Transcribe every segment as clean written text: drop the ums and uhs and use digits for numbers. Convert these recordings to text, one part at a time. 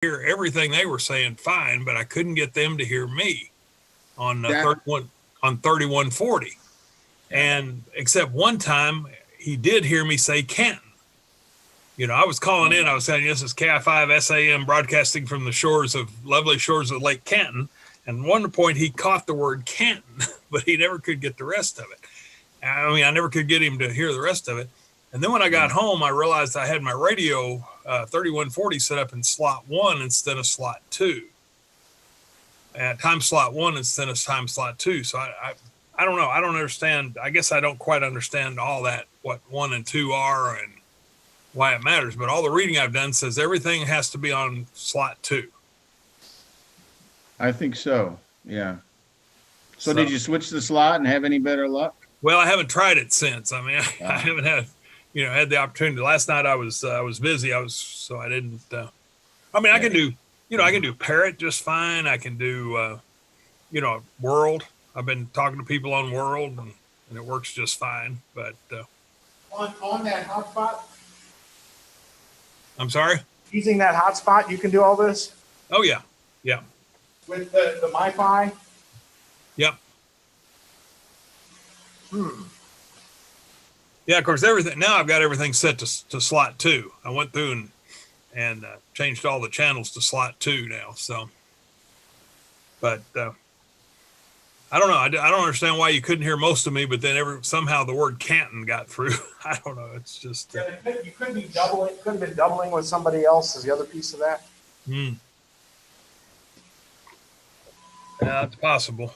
hear everything they were saying fine, but I couldn't get them to hear me on 3140. And except one time he did hear me say Canton. I was calling in, I was saying, this is KI5 SAM broadcasting from the lovely shores of Lake Canton. And at one point he caught the word Canton, but he never could get the rest of it. I never could get him to hear the rest of it. And then when I got home, I realized I had my radio 3140 set up in slot 1 instead of slot 2. Time slot 1 instead of time slot 2. So I don't know. I don't understand. I guess I don't quite understand all that, what 1 and 2 are and why it matters. But all the reading I've done says everything has to be on slot 2. I think so. Yeah. So did you switch the slot and have any better luck? Well, I haven't tried it since. I haven't had the opportunity. Last night I was busy. So I didn't. I can do. I can do Parrot just fine. I can do. World. I've been talking to people on World, and it works just fine. But on that hotspot. I'm sorry. Using that hotspot, you can do all this. Oh yeah. With the MiFi. Yep. Yeah, of course, everything. Now I've got everything set to slot 2. I went through and changed all the channels to slot 2 now. So, but I don't know. I don't understand why you couldn't hear most of me, but then somehow the word Canton got through. I don't know. It's just you could be doubling. Could have been doubling with somebody else as the other piece of that. Yeah, it's possible.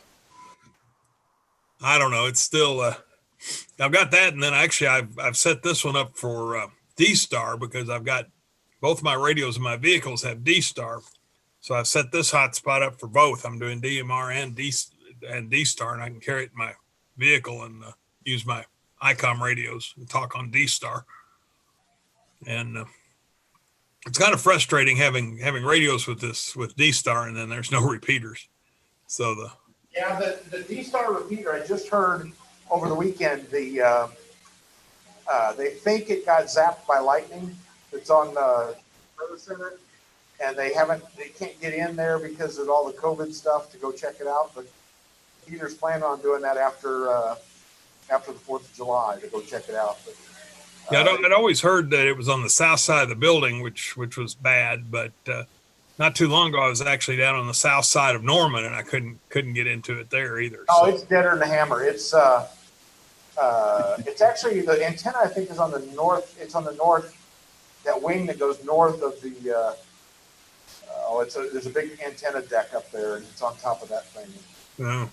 I don't know. It's still. I've got that, and then actually I've set this one up for D-Star because I've got both my radios in my vehicles have D-Star, so I've set this hotspot up for both. I'm doing DMR and D-Star, and I can carry it in my vehicle and use my ICOM radios and talk on D-Star. And it's kind of frustrating having radios with D-Star, and then there's no repeaters. So the D-Star repeater, I just heard over the weekend, they think it got zapped by lightning. It's on the service center, and they can't get in there because of all the COVID stuff to go check it out. But Peter's planning on doing that after the 4th of July to go check it out. But, I'd always heard that it was on the south side of the building, which was bad, but not too long ago, I was actually down on the south side of Norman, and I couldn't get into it there either. Oh, so. It's deader than the hammer. It's actually the antenna. I think is on the north. It's on the north. That wing that goes north of the. There's a big antenna deck up there, and it's on top of that thing. Oh.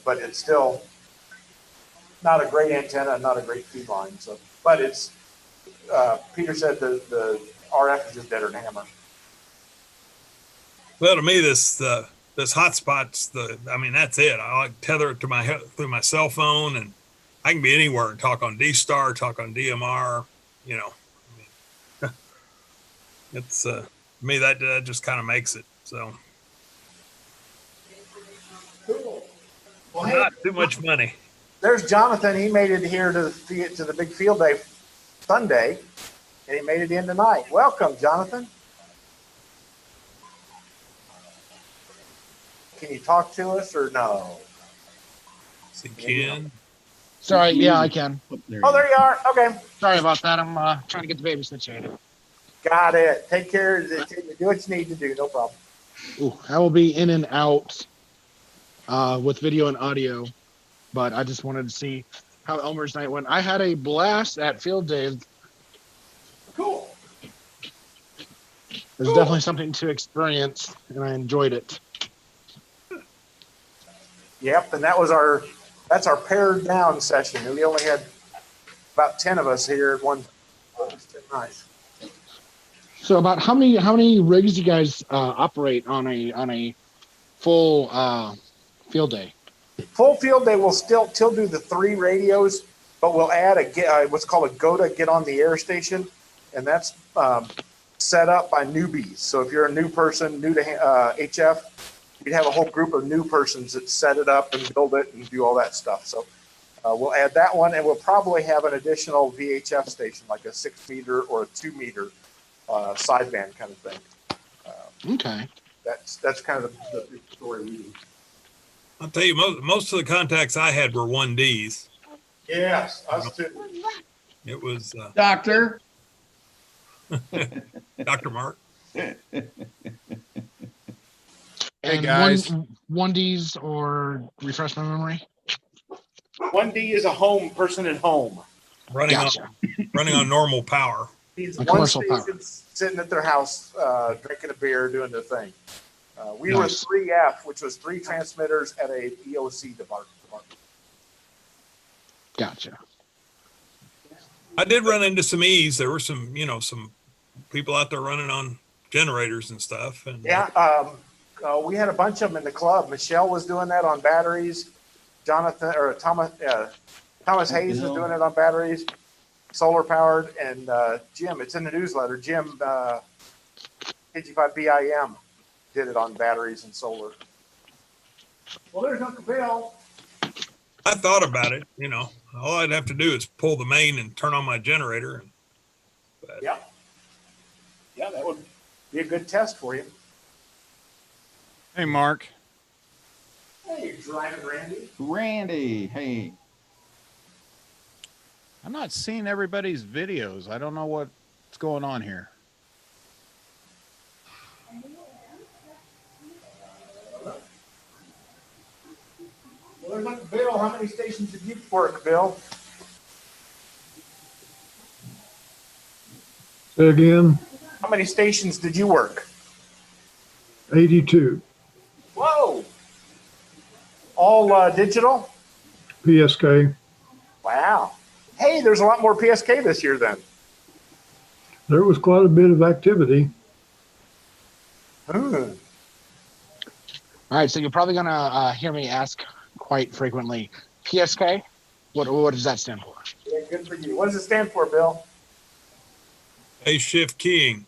But it's still not a great antenna, not a great feed line. So, but it's. Peter said the RF is just deader than hammer. Well, to me, this hotspot's that's it. I like tether it to through my cell phone, and I can be anywhere and talk on D-Star, talk on DMR. It's to me that just kind of makes it so. Cool. Well, not too much money. There's Jonathan. He made it here to the big field day Sunday, and he made it in tonight. Welcome, Jonathan. Can you talk to us or no? Sorry, yeah, I can. Oh, there you are. Okay. Sorry about that. I'm trying to get the baby situated. Got it. Take care. Do what you need to do. No problem. Ooh, I will be in and out with video and audio, but I just wanted to see how Elmer's night went. I had a blast at field day. Cool. It was definitely something to experience, and I enjoyed it. Yep, and that's our pared down session. We only had about 10 of us here at one time. It's been nice. So about how many rigs do you guys operate on a full field day? Full field day, we'll still do the 3 radios, but we'll add what's called a GOTA, get on the air station, and that's set up by newbies. So if you're a new person, new to HF, we'd have a whole group of new persons that set it up and build it and do all that stuff. So we'll add that one, and we'll probably have an additional VHF station, like a 6 meter or a 2 meter sideband kind of thing. Okay. That's kind of the big story we do. I'll tell you, most of the contacts I had were 1Ds. Yes, us too. It was Doctor. Dr. Mark. And guys. one D's or refresh my memory. 1D is a home person at home. Running Gotcha. on normal power. He's A one commercial power. station sitting at their house drinking a beer, doing their thing. We Nice. were 3F, which was 3 transmitters at a EOC department. Gotcha. I did run into some E's. There were some people out there running on generators and stuff. And Yeah, we had a bunch of them in the club. Michelle was doing that on batteries. Thomas Hayes was doing it on batteries, solar powered, and Jim. It's in the newsletter. Jim KG5BIM did it on batteries and solar. Well, there's Uncle Bill. I thought about it. All I'd have to do is pull the main and turn on my generator. Yeah, that would be a good test for you. Hey, Mark. Hey, you're driving, Randy. Randy, hey. I'm not seeing everybody's videos. I don't know what's going on here. Well, there's Uncle Bill. How many stations did you work, Bill? Say again, How many stations did you work? 82 Whoa! All digital? PSK. Wow. Hey, there's a lot more PSK this year then. There was quite a bit of activity. Hmm. All right, so you're probably gonna hear me ask quite frequently. PSK, what does that stand for? Yeah, good for you. What does it stand for, Bill? Phase shift keying.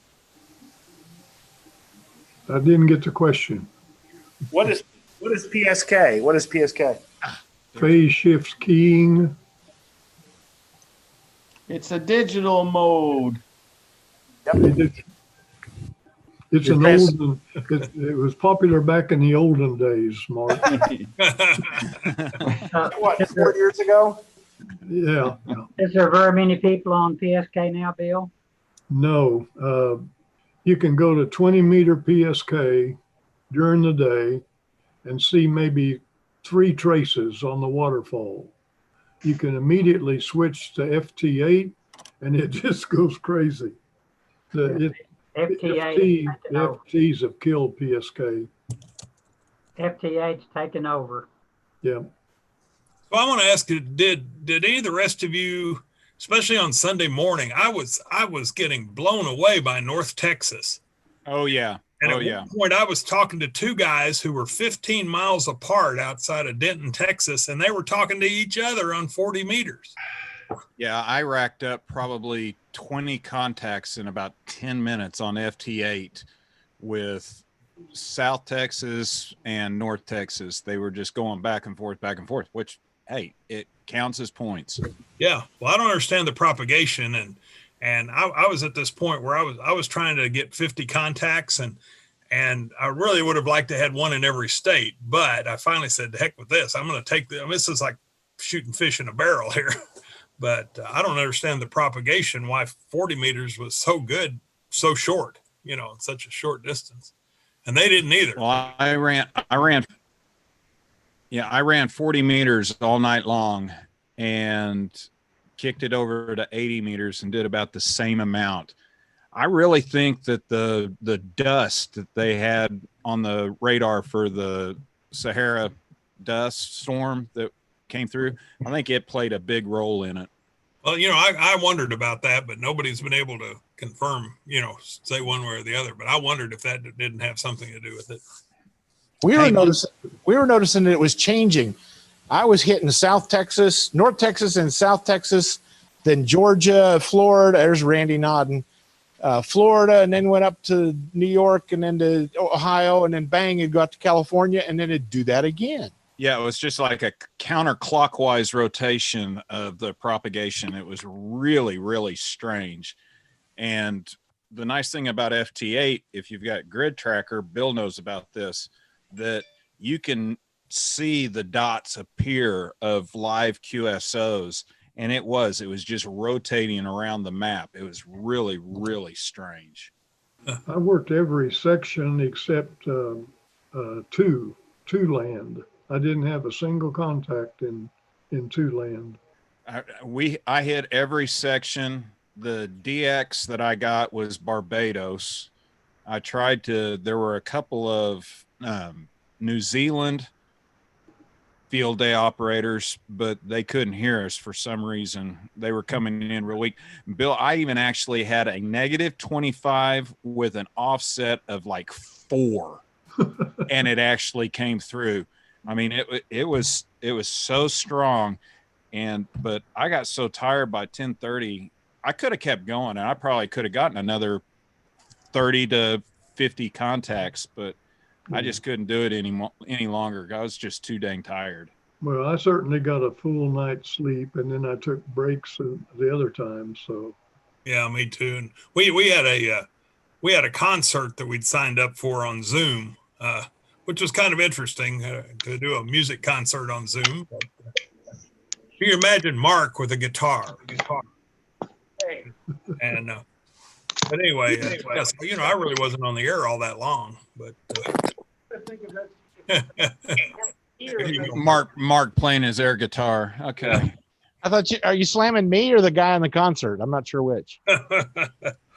I didn't get the question. What is PSK? What is PSK? Phase shifts keying. It's a digital mode. Yep. It's an olden. It was popular back in the olden days, Mark. What, 4 years ago? Yeah. Is there very many people on PSK now, Bill? No. You can go to 20-meter PSK during the day and see maybe 3 traces on the waterfall. You can immediately switch to FT8 and it just goes crazy. The FTs have killed PSK. FT8's taken over. Yeah. So I want to ask you, did any of the rest of you, especially on Sunday morning, I was getting blown away by North Texas. Oh, yeah. And at one point, I was talking to 2 guys who were 15 miles apart outside of Denton, Texas, and they were talking to each other on 40 meters. Yeah, I racked up probably 20 contacts in about 10 minutes on FT8 with South Texas and North Texas. They were just going back and forth, which, hey, it counts as points. Yeah. Well, I don't understand the propagation. And I was at this point where I was trying to get 50 contacts and I really would have liked to have one in every state, but I finally said, the heck with this. I'm going to take this is like shooting fish in a barrel here. But I don't understand the propagation, why 40 meters was so good, so short, in such a short distance. And they didn't either. Well, I ran 40 meters all night long and kicked it over to 80 meters and did about the same amount. I really think that the dust that they had on the radar for the Sahara dust storm that came through, I think it played a big role in it. Well, I wondered about that, but nobody's been able to confirm, say one way or the other. But I wondered if that didn't have something to do with it. We were noticing that it was changing. I was hitting South Texas, North Texas, and South Texas, then Georgia, Florida. There's Randy nodding. Florida, and then went up to New York, and then to Ohio, and then bang, it got to California, and then it'd do that again. Yeah, it was just like a counterclockwise rotation of the propagation. It was really, really strange. And the nice thing about FT8, if you've got grid tracker, Bill knows about this, that you can see the dots appear of live QSOs. And it was just rotating around the map. It was really, really strange. I worked every section except two land. I didn't have a single contact in two land. I hit every section. The DX that I got was Barbados. There were a couple of New Zealand field day operators, but they couldn't hear us for some reason. They were coming in real weak. Bill, I even actually had a -25 with an offset of like 4, and it actually came through. I mean, it was so strong, but I got so tired by 10:30. I could have kept going, and I probably could have gotten another 30 to 50 contacts, but I just couldn't do it any longer. I was just too dang tired. Well, I certainly got a full night's sleep, and then I took breaks the other times. So, Yeah, me too. And we had a concert that we'd signed up for on Zoom, which was kind of interesting to do a music concert on Zoom. But, you imagine Mark with a guitar. And but anyway, yes, I really wasn't on the air all that long, but Mark playing his air guitar. Okay. I thought are you slamming me or the guy in the concert? I'm not sure which.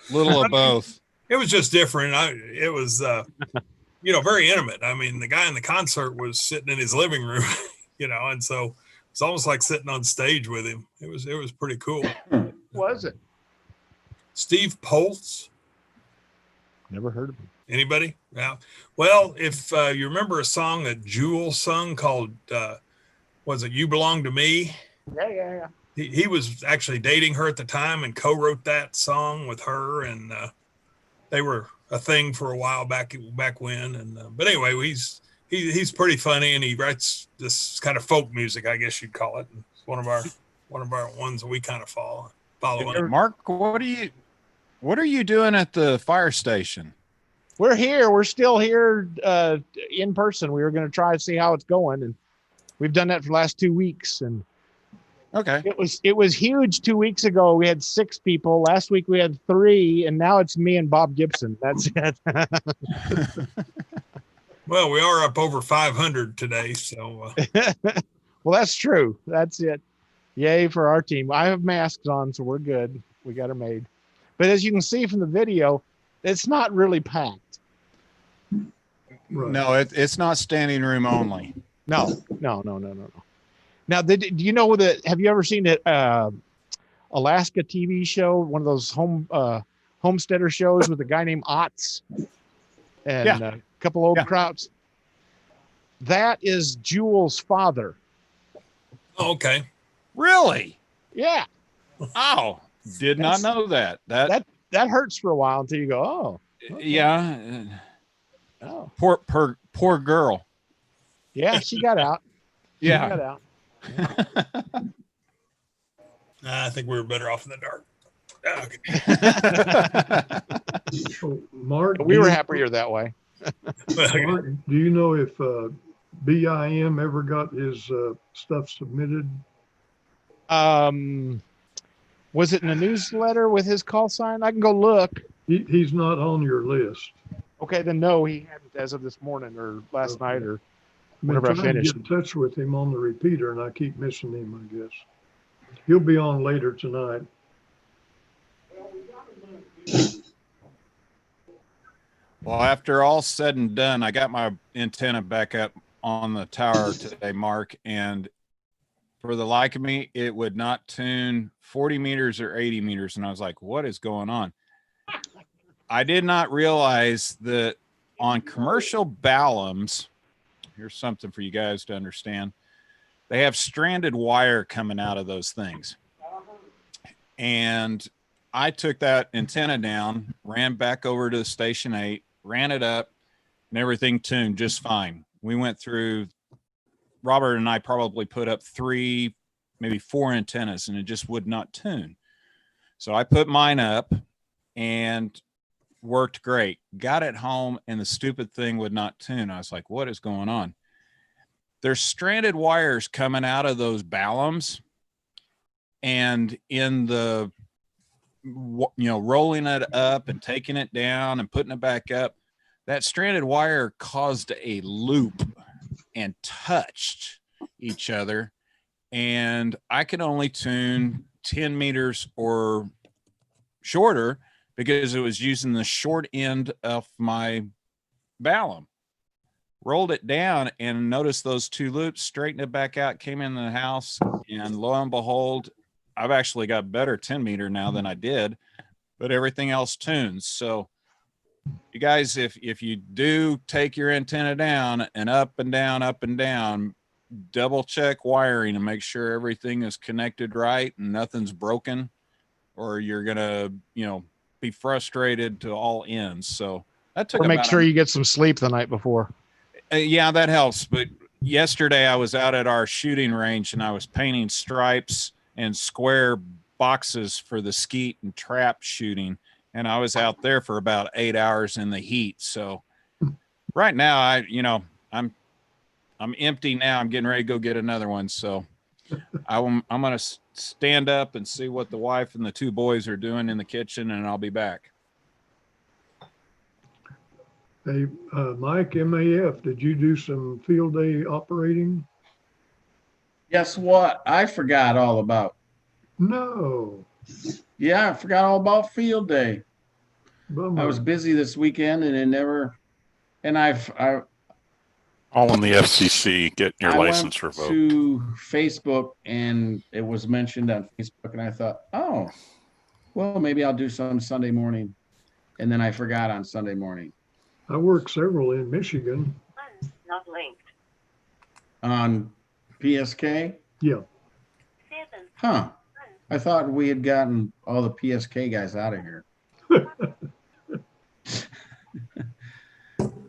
Little of both. It was just different. It was very intimate. I mean, the guy in the concert was sitting in his living room, and so it's almost like sitting on stage with him. It was pretty cool. Was it? Steve Poltz. Never heard of him. Anybody? Yeah. Well, if you remember a song that Jewel sung called, was it "You Belong to Me"? Yeah. He was actually dating her at the time and co-wrote that song with her, and they were a thing for a while back when. And but anyway, he's pretty funny, and he writes this kind of folk music, I guess you'd call it. It's one of our ones that we kind of follow. Mark, what are you doing at the fire station? We're here. We're still here in person. We were going to try to see how it's going, and we've done that for the last 2 weeks. And okay, it was huge 2 weeks ago. We had 6 people. Last week we had 3, and now it's me and Bob Gibson. That's it. Well, we are up over 500 today, so. Well, that's true. That's it. Yay for our team. I have masks on, so we're good. We got her made. But as you can see from the video, it's not really packed. right. No, it's not standing room only. No. Now, do you know have you ever seen it? Alaska TV show, one of those homesteader shows with a guy named Otts and a couple old krauts. That is Jewel's father. Oh, okay. Really? Yeah. Oh, did not know that. That hurts for a while until you go, oh. Okay. Yeah. Oh. Poor girl. Yeah, she got out. Yeah. She got out. Yeah. I think we were better off in the dark. Okay. So, Mark, But we were happier that way. Mark, do you know if BIM ever got his stuff submitted? Was it in the newsletter with his call sign? I can go look. He's not on your list. Okay, then no, he hadn't as of this morning or last night or I've been whenever I trying to finished. get in touch with him on the repeater, and I keep missing him, I guess. He'll be on later tonight. Well, after all said and done, I got my antenna back up on the tower today, Mark, and for the like of me, it would not tune 40 meters or 80 meters. And I was like, what is going on? I did not realize that on commercial Ballums, here's something for you guys to understand. They have stranded wire coming out of those things. And I took that antenna down, ran back over to station 8, ran it up, and everything tuned just fine. We went through, Robert and I probably put up 3, maybe 4 antennas, and it just would not tune. So I put mine up, and worked great. Got it home and the stupid thing would not tune. I was like, what is going on? There's stranded wires coming out of those ballums, and in the, rolling it up and taking it down and putting it back up, that stranded wire caused a loop and touched each other. And I could only tune 10 meters or shorter because it was using the short end of my ballum. Rolled it down and noticed those two loops, straightened it back out, came in the house, and lo and behold, I've actually got better 10 meter now than I did, but everything else tunes. So you guys, if you do take your antenna down and up and down, double check wiring and make sure everything is connected right and nothing's broken, or you're gonna, be frustrated to all ends. So that took. Or make sure you get some sleep the night before. Yeah, that helps. But yesterday I was out at our shooting range and I was painting stripes and square boxes for the skeet and trap shooting. And I was out there for about 8 hours in the heat. So right now I'm empty now. I'm getting ready to go get another one. So I'm going to stand up and see what the wife and the two boys are doing in the kitchen, and I'll be back. Hey, Mike, MAF, did you do some field day operating? Guess what? I forgot all about. No. Yeah, I forgot all about field day. Bummer. I was busy this weekend and I all in the FCC, get your license went revoked. To Facebook, and it was mentioned on Facebook, and I thought, oh, well, maybe I'll do some Sunday morning. And then I forgot on Sunday morning. I worked several in Michigan. Not linked. On PSK? Yeah. Huh. I thought we had gotten all the PSK guys out of here.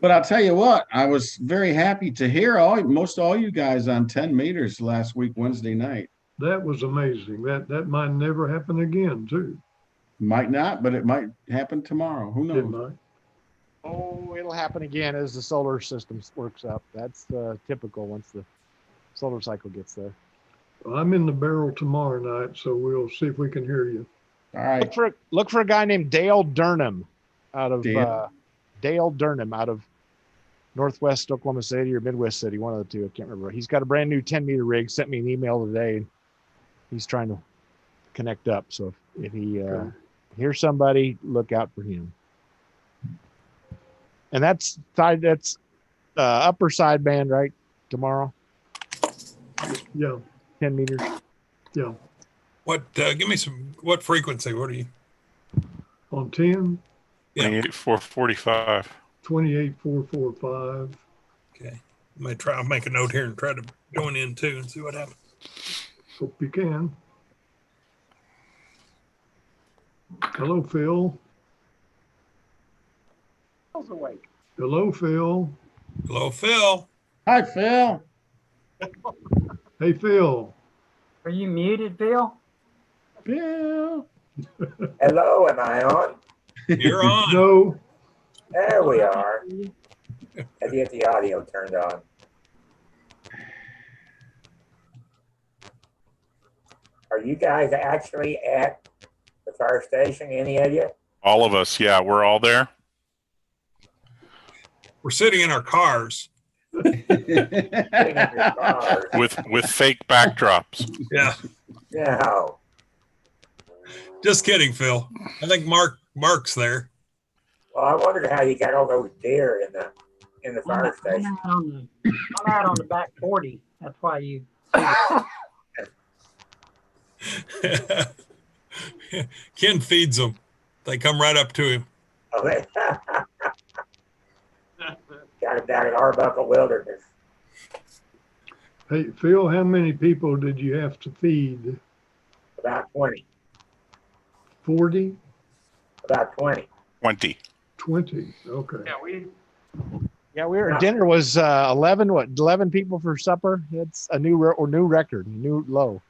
But I'll tell you what, I was very happy to hear most all you guys on 10 meters last week, Wednesday night. That was amazing. That might never happen again, too. Might not, but it might happen tomorrow. Who knows? It might. Oh, it'll happen again as the solar system works up. That's typical once the solar cycle gets there. Well, I'm in the barrel tomorrow night, so we'll see if we can hear you. All right. Look for a guy named Dale Durham out of Dale Durham out of Northwest Oklahoma City or Midwest City, one of the two. I can't remember. He's got a brand new 10 meter rig. Sent me an email today, and he's trying to connect up. So if he hears somebody, look out for him. And that's upper sideband, right? Tomorrow. Yeah. 10 meters. Yeah. What? Give me some. What frequency? What are you? On 10. Yeah. 445. 28445. Okay. I'll make a note here and try to join in too and see what happens. Hope you can. Hello, Phil. Phil's awake. Hello, Phil. Hello, Phil. Hi, Phil. Hey, Phil. Are you muted, Phil? Phil. Hello, am I on? You're on. No. There we are. Had to get the audio turned on. Are you guys actually at the fire station, any of you? All of us, yeah, we're all there. We're sitting in our cars. Sitting in your cars. with fake backdrops. Yeah. No. Just kidding, Phil. I think Mark's there. Well, I wondered how you got all those deer in the fire station. I'm out on the back 40. That's why you. Ken feeds them. They come right up to him. Oh, got him down in Arbuckle Wilderness. Hey, Phil, how many people did you have to feed? About 20. 40? About 20. 20. 20. Okay. Dinner was 11 people for supper. It's a new record, new low.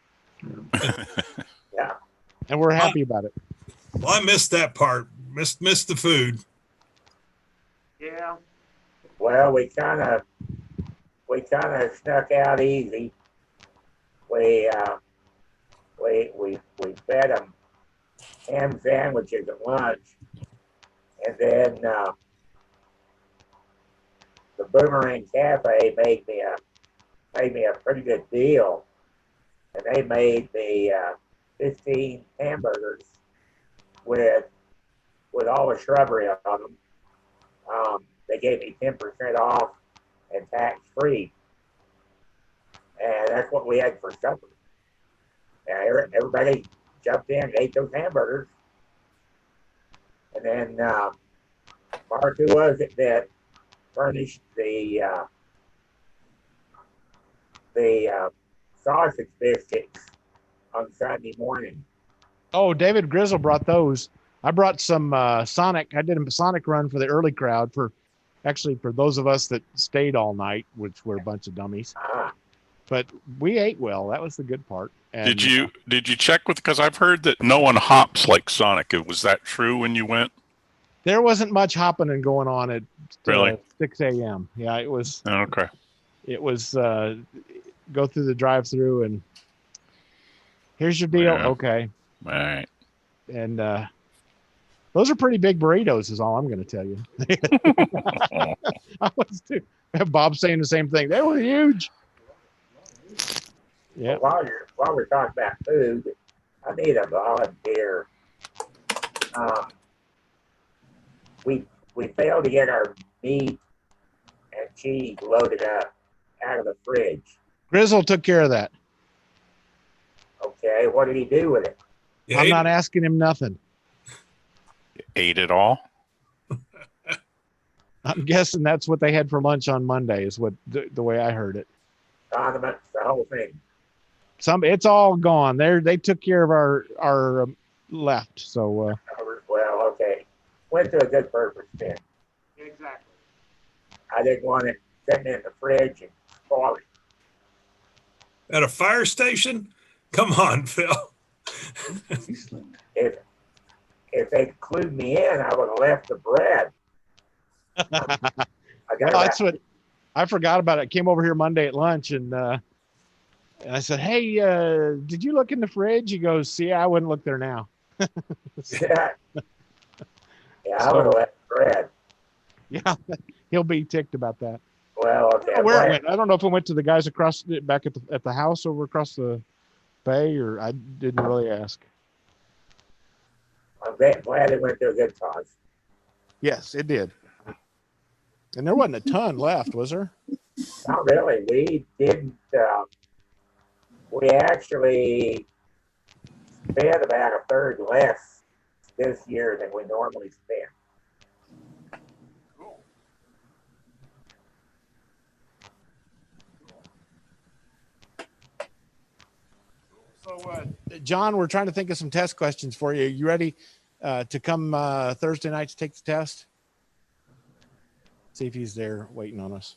Yeah. And we're happy about it. Well, I missed that part. Missed the food. Yeah. Well, we kind of snuck out easy. We fed them ham sandwiches at lunch, and then the Boomerang Cafe made me a pretty good deal, and they made me 15 hamburgers with all the shrubbery on them. They gave me 10% off and tax free, and that's what we had for supper. And everybody jumped in and ate those hamburgers. And then Mark, who was it that furnished the sausage biscuits on Sunday morning? Oh, David Grizzle brought those. I brought some Sonic. I did a Sonic run for the early crowd for those of us that stayed all night, which were a bunch of dummies. But we ate well. That was the good part. And, Did you check with? Because I've heard that no one hops like Sonic. Was that true when you went? there wasn't much hopping and going on at Really? 6 a.m. Yeah, it was. Okay. It was go through the drive-through and here's your deal. Yeah. Okay. All right. And those are pretty big burritos, is all I'm going to tell you. I was too. Bob saying the same thing. They were huge. Yeah. Well, while we're talking about food, I need a volunteer. We failed to get our meat and cheese loaded up out of the fridge. Grizzle took care of that. Okay, what did he do with it? I'm not asking him nothing. Ate it all? I'm guessing that's what they had for lunch on Monday, is what the way I heard it. Condiments, the whole thing. It's all gone. They took care of our left. So well, okay, went to a good purpose then. Exactly. I didn't want it sitting in the fridge and spoiling. At a fire station? Come on, Phil. If they clued me in, I would have left the bread. that's what I forgot about. It came over here Monday at lunch and I said, "Hey, did you look in the fridge?" He goes, "See, I wouldn't look there now." Yeah, I would have left the bread. Yeah, he'll be ticked about that. Well, okay. Where it went? I don't know if it went to the guys across back at the house over across the bay, or I didn't really ask. I'm glad it went to a good cause. Yes, it did. And there wasn't a ton left, was there? Not really. We didn't. We actually spent about a third less this year than we normally spend. So, John, we're trying to think of some test questions for you. You ready to come Thursday night to take the test? See if he's there waiting on us.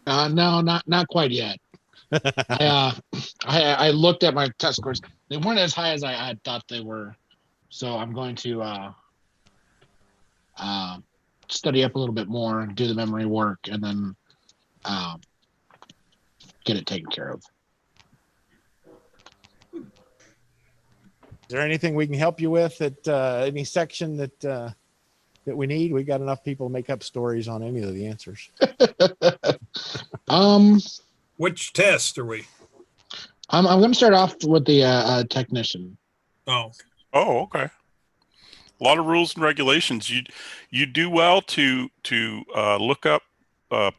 No, not quite yet. I looked at my test scores. They weren't as high as I thought they were. So I'm going to study up a little bit more, do the memory work, and then get it taken care of. Is there anything we can help you with at any section that we need? We got enough people to make up stories on any of the answers. Which test are we? I'm going to start off with the technician. Oh, okay. A lot of rules and regulations. You do well to look up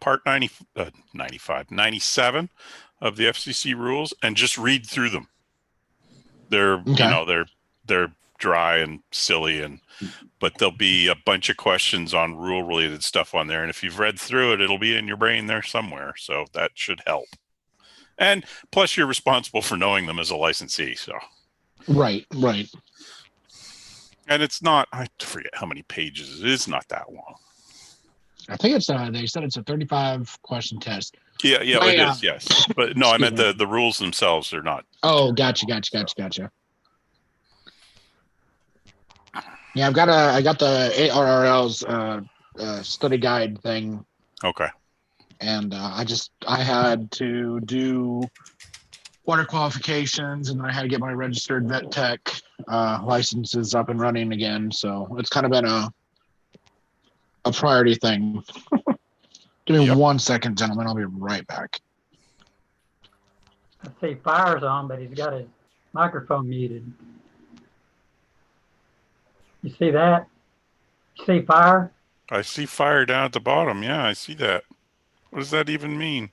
part 97 of the FCC rules and just read through them. They're okay. They're dry and silly, but there'll be a bunch of questions on rule related stuff on there. And if you've read through it, it'll be in your brain there somewhere. So that should help. And plus you're responsible for knowing them as a licensee. So. Right. And it's not, I forget how many pages. It is not that long. I think it's, they said it's a 35 question test. Yeah, it is. Yes. But no, I meant the rules themselves are not. Oh, gotcha. Yeah, I got the ARRL's study guide thing, Okay. and I had to do water qualifications, and then I had to get my registered vet tech licenses up and running again. So it's kind of been a priority thing. Give me 1 second, gentlemen. I'll be right back. I see Fire's on, but he's got his microphone muted. You see that? You see Fire? I see Fire down at the bottom. Yeah, I see that. What does that even mean?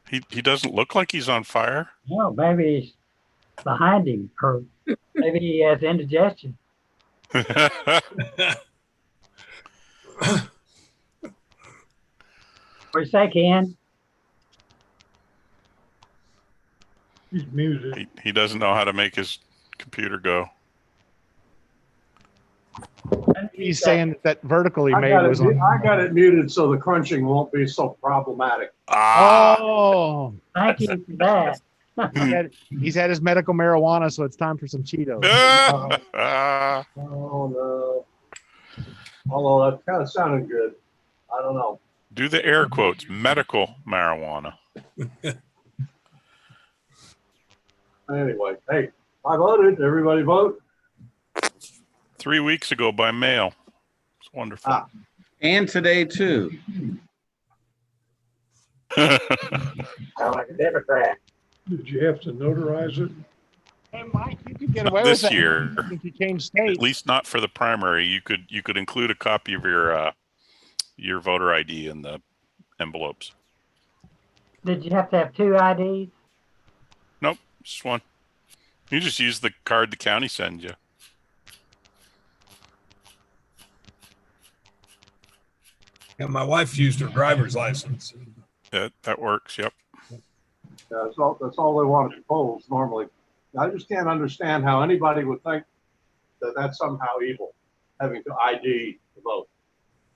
He doesn't look like he's on fire. No, maybe he's behind him, or maybe he has indigestion. What do you say, Ken? He's muted. He doesn't know how to make his computer go. He's saying that vertical he I made got was it, on. I got it muted so the crunching won't be so problematic. Oh, thank you for that. he's had his medical marijuana, so it's time for some Cheetos. Oh no. Although that kind of sounded good. I don't know. Do the air quotes, medical marijuana. Anyway, hey, I voted. Everybody vote. 3 weeks ago by mail. It's wonderful. And today too. I'm like a Democrat. Did you have to notarize it? Hey, Mike, you could get away This with that year, if you change states. at least not for the primary. You could include a copy of your voter ID in the envelopes. Did you have to have 2 IDs? Nope, just one. You just use the card the county sends you. Yeah, my wife used her driver's license. That works. Yep. Yeah, that's all they want at polls normally. I just can't understand how anybody would think that that's somehow evil, having to ID to vote.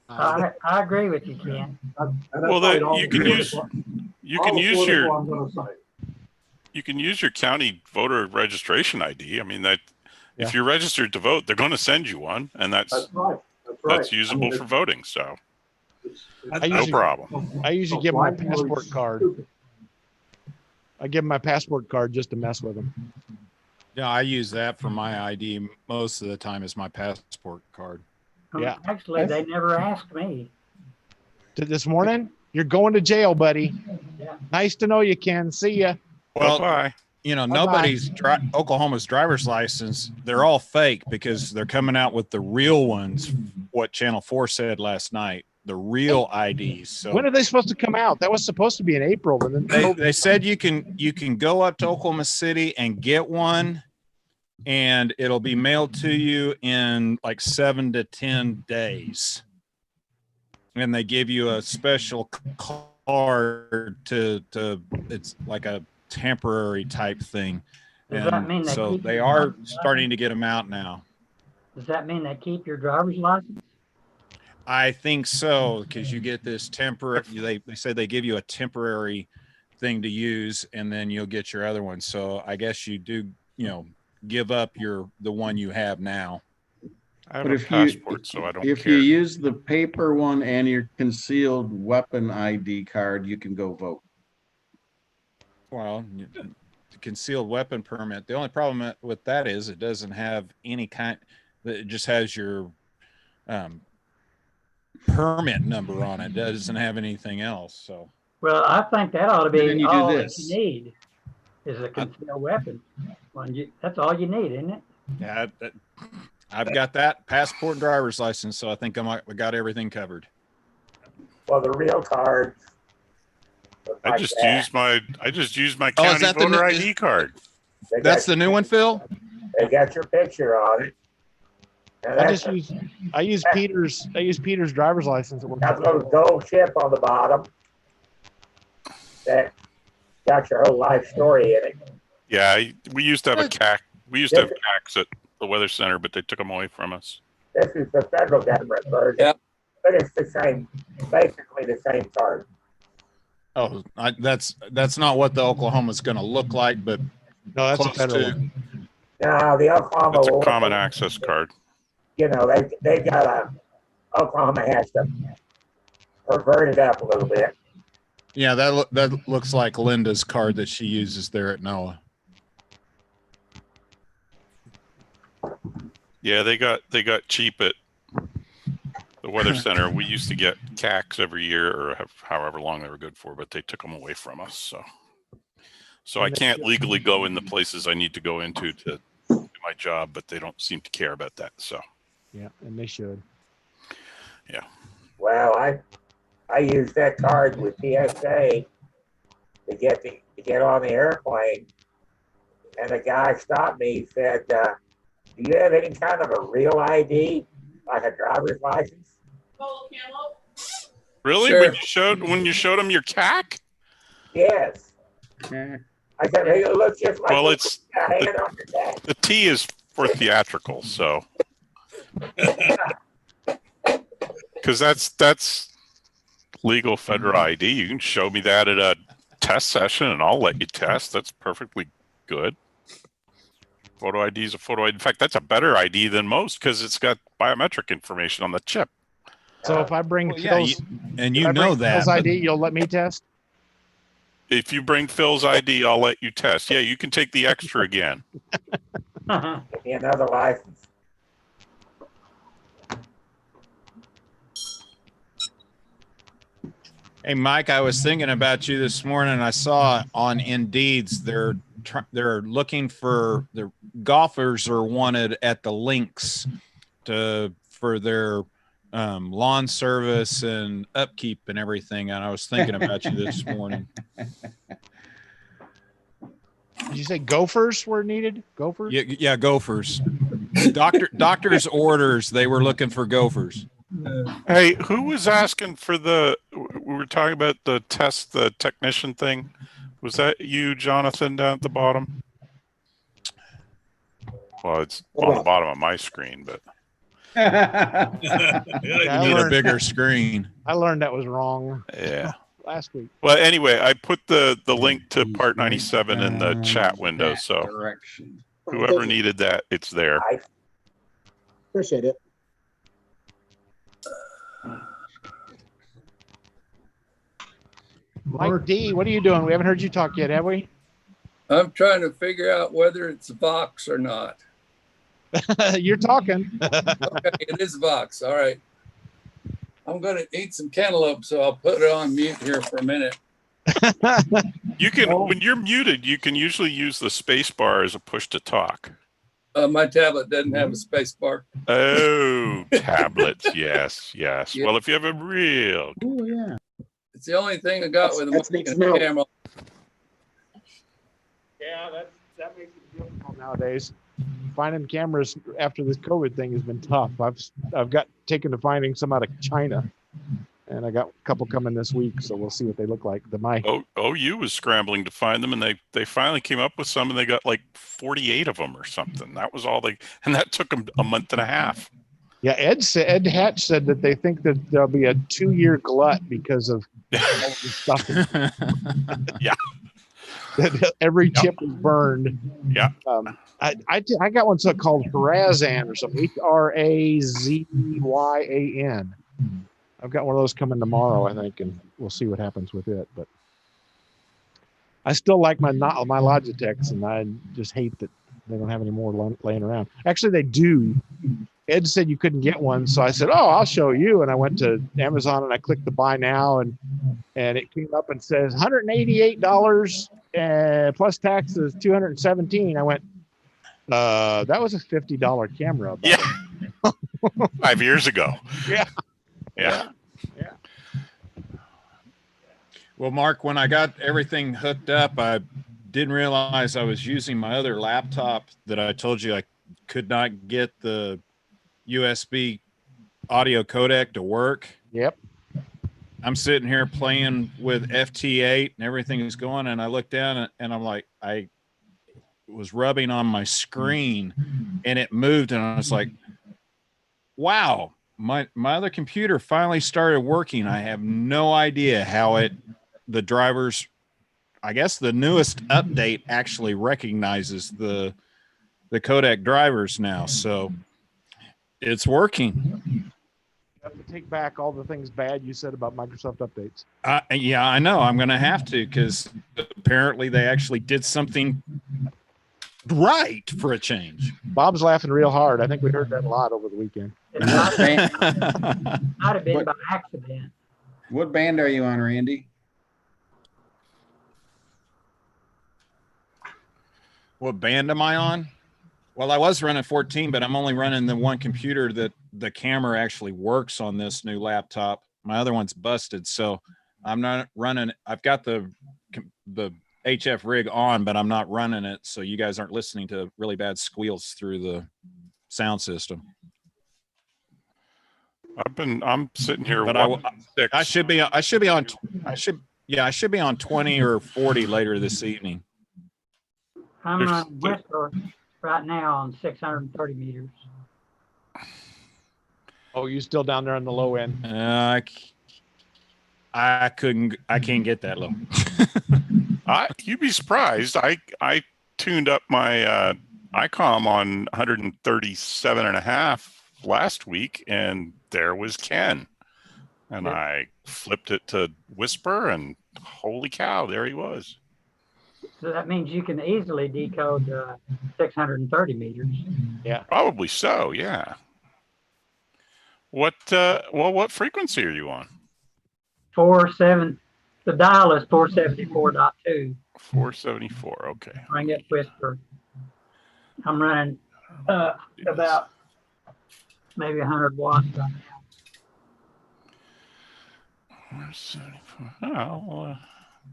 I agree with you, Ken. Well, you can use your I'm going to say. You can use your county voter registration ID. I mean that Yeah. if you're registered to vote, they're going to send you one, and that's right. That's right. That's usable for voting. So I problem. I usually give my passport card. I give them my passport card just to mess with them. Yeah, I use that for my ID most of the time as my passport card. Yeah. Actually, they never asked me. This morning, you're going to jail, buddy. Yeah. Nice to know you, Ken. See ya. Well, bye. You know, Bye-bye. nobody's Oklahoma's driver's license. They're all fake because they're coming out with the real ones. What Channel 4 said last night, the real IDs. So When are they supposed to come out? That was supposed to be in April, but then they said you can go up to Oklahoma City and get one, and it'll be mailed to you in like 7 to 10 days. And they give you a special card to it's like a temporary type thing. Does that mean so keep they your are driver's starting to get them out now. Does that mean they keep your driver's license? I think so, because you get this temporary. They say they give you a temporary thing to use, and then you'll get your other one. So I guess you do, give up the one you have now. I have a passport, so I don't If care. you use the paper one and your concealed weapon ID card, you can go vote. Well, the concealed weapon permit. The only problem with that is it doesn't have any kind. It just has your permit number on it. It doesn't have anything else. So. Well, I think that ought to be then you do all that this. you need is a concealed weapon. That's all you need, isn't it? Yeah, I've got that passport and driver's license, so I think I got everything covered. Well, the real cards. I just used my county that the voter new- ID card. That's the new one, Phil? They got your picture on it. And I use Peter's driver's license. got a little gold chip on the bottom that got your whole life story in it. Yeah, we used to have a CAC. We used to have CACs at the Weather Center, but they took them away from us. This is the federal government version. Yep. But it's the same, basically the same card. Oh, that's not what the Oklahoma's going to look like, but no, that's close a federal to. one. No, the Oklahoma. It's a common access card. you know, they got Oklahoma has to pervert it up a little bit. Yeah, that looks like Linda's card that she uses there at NOAA. Yeah, they got cheap at the Weather Center. We used to get CACs every year, or however long they were good for, but they took them away from us. So I can't legally go in the places I need to go into to do my job, but they don't seem to care about that. So Yeah, and they should. yeah. Well, I used that card with TSA to get on the airplane, and the guy stopped me. He said, "Do you have any kind of a real ID, like a driver's license?" Really? Sure. When you showed him your CAC? Yes. I said, "Hey, it looks just like Well, it's a hand on your neck." the T is for theatrical, so because that's legal federal ID. You can show me that at a test session, and I'll let you test. That's perfectly good. Photo ID is a photo ID. In fact, that's a better ID than most because it's got biometric information on the chip. So if I bring Phil's, and if you I bring know that Phil's ID, you'll let me test? If you bring Phil's ID, I'll let you test. Yeah, you can take the extra again. Give me another license. Hey, Mike, I was thinking about you this morning. I saw on Indeed's they're looking for the golfers are wanted at the links for their lawn service and upkeep and everything. And I was thinking about you this morning. Did you say gophers were needed? Gophers? Yeah, gophers. Doctor's orders. They were looking for gophers. Hey, who was asking for we were talking about the technician thing. Was that you, Jonathan, down at the bottom? Well, it's on the bottom of my screen, but you need a bigger screen. I learned that was wrong. Yeah. Last week. Well, anyway, I put the link to Part 97 in the chat window, so whoever needed that, it's there. I appreciate it. Mike D, what are you doing? We haven't heard you talk yet, have we? I'm trying to figure out whether it's Vox or not. You're talking. Okay, it is Vox. All right. I'm going to eat some cantaloupe, so I'll put it on mute here for a minute. You can, when you're muted, you can usually use the space bar as a push to talk. My tablet doesn't have a space bar. Oh, tablets. Yes. Yeah. Well, if you have a real. Oh, yeah. It's the only thing I got with That's a neat to know. camera. Yeah, that makes it difficult nowadays. Finding cameras after this COVID thing has been tough. I've got taken to finding some out of China, and I got a couple coming this week, so we'll see what they look like. OU was scrambling to find them, and they finally came up with some, and they got like 48 of them or something. That was all and that took them a month and a half. Yeah, Ed Hatch said that they think that there'll be a 2-year glut because of all the stuff. Yeah. Every chip is burned. Yeah. I got one called Harazan or something. HRAZYAN. I've got one of those coming tomorrow, I think, and we'll see what happens with it. But I still like my Logitechs, and I just hate that they don't have any more laying around. Actually, they do. Ed said you couldn't get one, so I said, "Oh, I'll show you." And I went to Amazon and I clicked the buy now, and it came up and says $188 plus taxes $217. I went, that was a $50 camera. Yeah. 5 years ago. Yeah. Well, Mark, when I got everything hooked up, I didn't realize I was using my other laptop that I told you I could not get the USB audio codec to work. Yep. I'm sitting here playing with FT8 and everything is going, and I look down and I'm like, I was rubbing on my screen and it moved, and I was like, wow, my other computer finally started working. I have no idea how the drivers, I guess the newest update actually recognizes the codec drivers now. So It's working. You have to take back all the things bad you said about Microsoft updates. Yeah, I know. I'm going to have to, because apparently they actually did something right for a change. Bob's laughing real hard. I think we heard that a lot over the weekend. It might have been by accident. What band are you on, Randy? What band am I on? Well, I was running 14, but I'm only running the one computer that the camera actually works on this new laptop. My other one's busted, so I'm not running. I've got the HF rig on, but I'm not running it, so you guys aren't listening to really bad squeals through the sound system. I'm sitting here. But I should be on 20 or 40 later this evening. I'm on Whisper right now on 630 meters. Oh, you still down there on the low end? I can't get that low. You'd be surprised. I tuned up my ICOM on 137.5 last week, and there was Ken. And I flipped it to Whisper, and holy cow, there he was. So that means you can easily decode 630 meters. Yeah. Probably so, yeah. What frequency are you on? 47. The dial is 474.2. 474, okay. Ring it Whisper. I'm running about maybe 100 watts right now. 474. I'll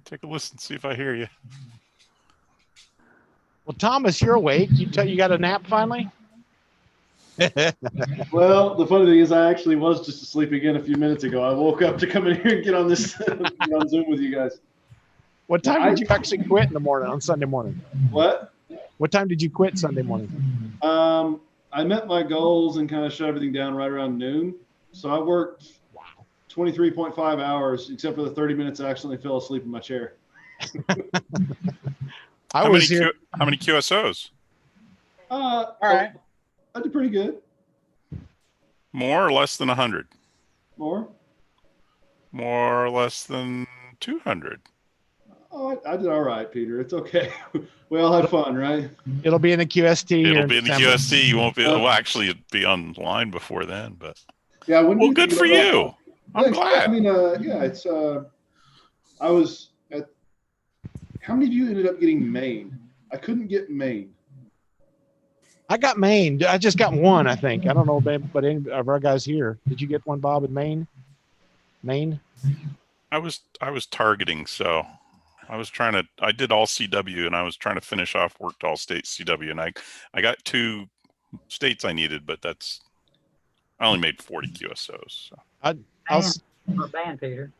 take a listen, see if I hear you. Well, Thomas, you're awake. You got a nap finally? Well, the funny thing is, I actually was just asleep again a few minutes ago. I woke up to come in here and get on this get on Zoom with you guys. What time did you actually quit in the morning on Sunday morning? What? What time did you quit Sunday morning? I met my goals and kind of shut everything down right around noon. So I worked 23.5 hours, except for the 30 minutes I accidentally fell asleep in my chair. How many QSOs? All right. I did pretty good. More or less than 100? More. More or less than 200? Oh, I did all right, Peter. It's okay. We all had fun, right? It'll be in the QST. It'll be in the QST. You won't be. Well, actually, it'd be online before then. But yeah. Well, good for you. I'm glad. I mean, yeah. It's. I was at. How many of you ended up getting Maine? I couldn't get Maine. I got Maine. I just got one, I think. I don't know, but any of our guys here. Did you get one, Bob, in Maine? Maine? I was targeting, so I was trying to. I did all CW, and I was trying to finish off worked all state CW, and I got 2 states I needed, but I only made 40 QSOs. So. Band, Peter.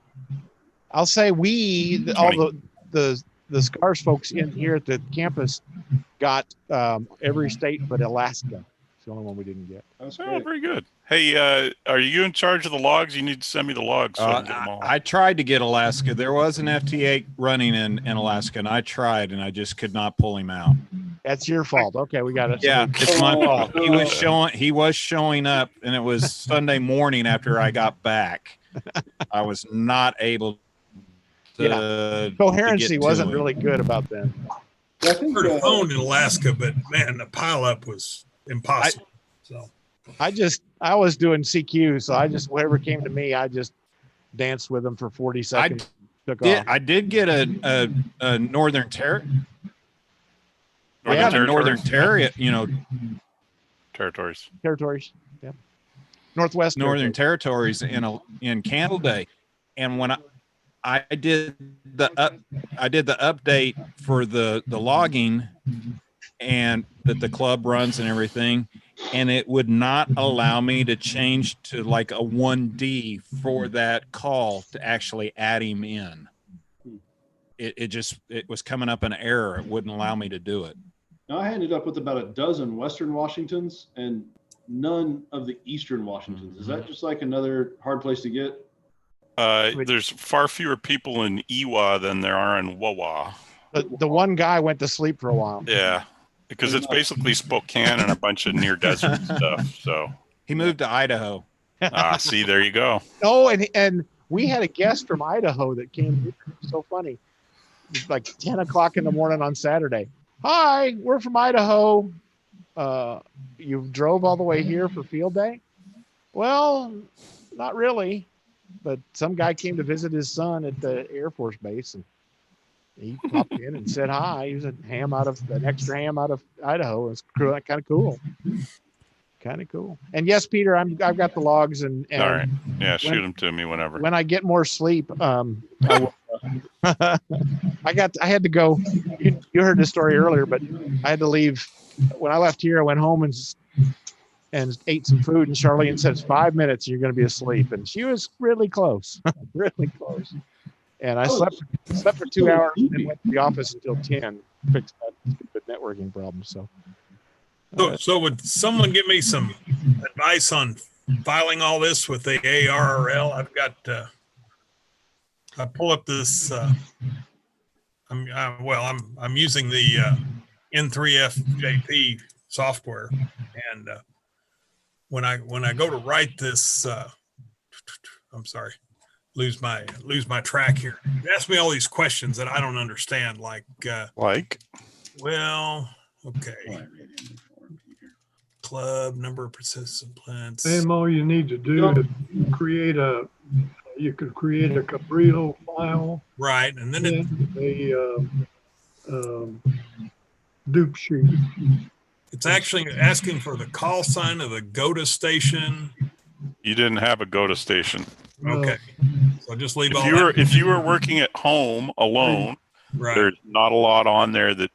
I'll say all the SCARS folks in here at the campus got every state but Alaska. It's the only one we didn't get. Oh, very good. Hey, are you in charge of the logs? You need to send me the logs so I can get them all. I tried to get Alaska. There was an FT8 running in Alaska, and I tried, and I just could not pull him out. That's your fault. Okay, we got it. Yeah, it's my fault. He was showing up, and it was Sunday morning after I got back. I was not able to. Coherency wasn't really good about that. I heard a phone in Alaska, but man, the pileup was impossible. I was doing CQ, so whatever came to me, I just danced with them for 40 seconds. I did get a Northern Territory. Northern Territory, Territories. Yeah. Northwest Northern Territories in Candle Day, and when I did the update for the logging and that the club runs and everything, and it would not allow me to change to like a 1D for that call to actually add him in. It was coming up an error. It wouldn't allow me to do it. Now, I ended up with about a dozen Western Washingtons and none of the Eastern Washingtons. Is that just like another hard place to get? There's far fewer people in Ewa than there are in Wawa. The one guy went to sleep for a while. Yeah, because it's basically Spokane and a bunch of near desert stuff. So He moved to Idaho. See, there you go. Oh, and we had a guest from Idaho that came. So funny. It's like 10 o'clock in the morning on Saturday. Hi, we're from Idaho. You drove all the way here for field day? Well, not really. But some guy came to visit his son at the Air Force Base, and he popped in and said hi. He was an extra ham out of Idaho. It's kind of cool. Kind of cool. And yes, Peter, I've got the logs, and All right. Yeah, shoot them to me whenever. When I get more sleep, I will. I had to go. You heard the story earlier, but I had to leave. When I left here, I went home and ate some food, and Charlene said, it's 5 minutes, and you're going to be asleep. And she was really close, really close. And I slept for 2 hours and then went to the office until 10, fixed that stupid networking problem. So would someone give me some advice on filing all this with the ARRL? I've got, I pull up this, I'm using the N3FJP software, and when I go to write this, I'm sorry, lose my track here. You ask me all these questions that I don't understand, like, well, okay. Club, number of participants. And all you need to do is create a Cabrillo file. Right, and then dupe sheet. It's actually asking for the call sign of the GOTA station. You didn't have a GOTA station. Okay, so just leave if you were working at home alone, right, there's not a lot on there that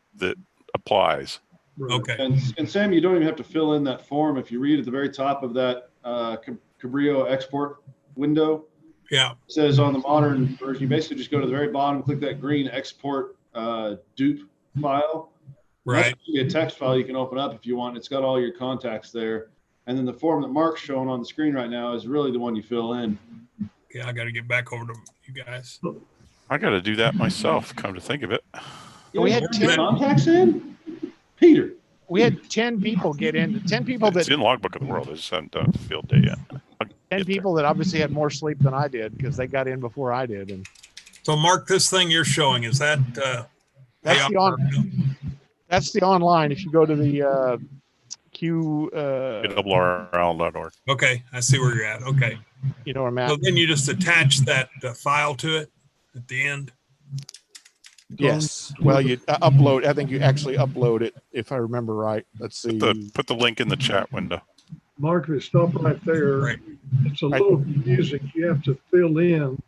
applies. Right. Okay. And Sam, you don't even have to fill in that form. If you read at the very top of that Cabrillo export window, yeah, it says on the modern version, you basically just go to the very bottom, click that green export dupe file. Right. That's a text file you can open up if you want. It's got all your contacts there. And then the form that Mark's showing on the screen right now is really the one you fill in. Okay, I got to get back over to you guys. I got to do that myself, come to think of it. We had 10 contacts in? Peter. We had 10 people get in. 10 people It's in Logbook of the World. I just haven't done field day yet. 10 people that obviously had more sleep than I did because they got in before I did. And so, Mark, this thing you're showing, is that that's the online. If you go to the QRL.org. Okay, I see where you're at. Okay. You know where I'm at. So then you just attach that file to it at the end? Yes. Well, you upload. I think you actually upload it, if I remember right. Let's see. Put the link in the chat window. Mark, if you stop right there, right. It's a little confusing. You have to fill in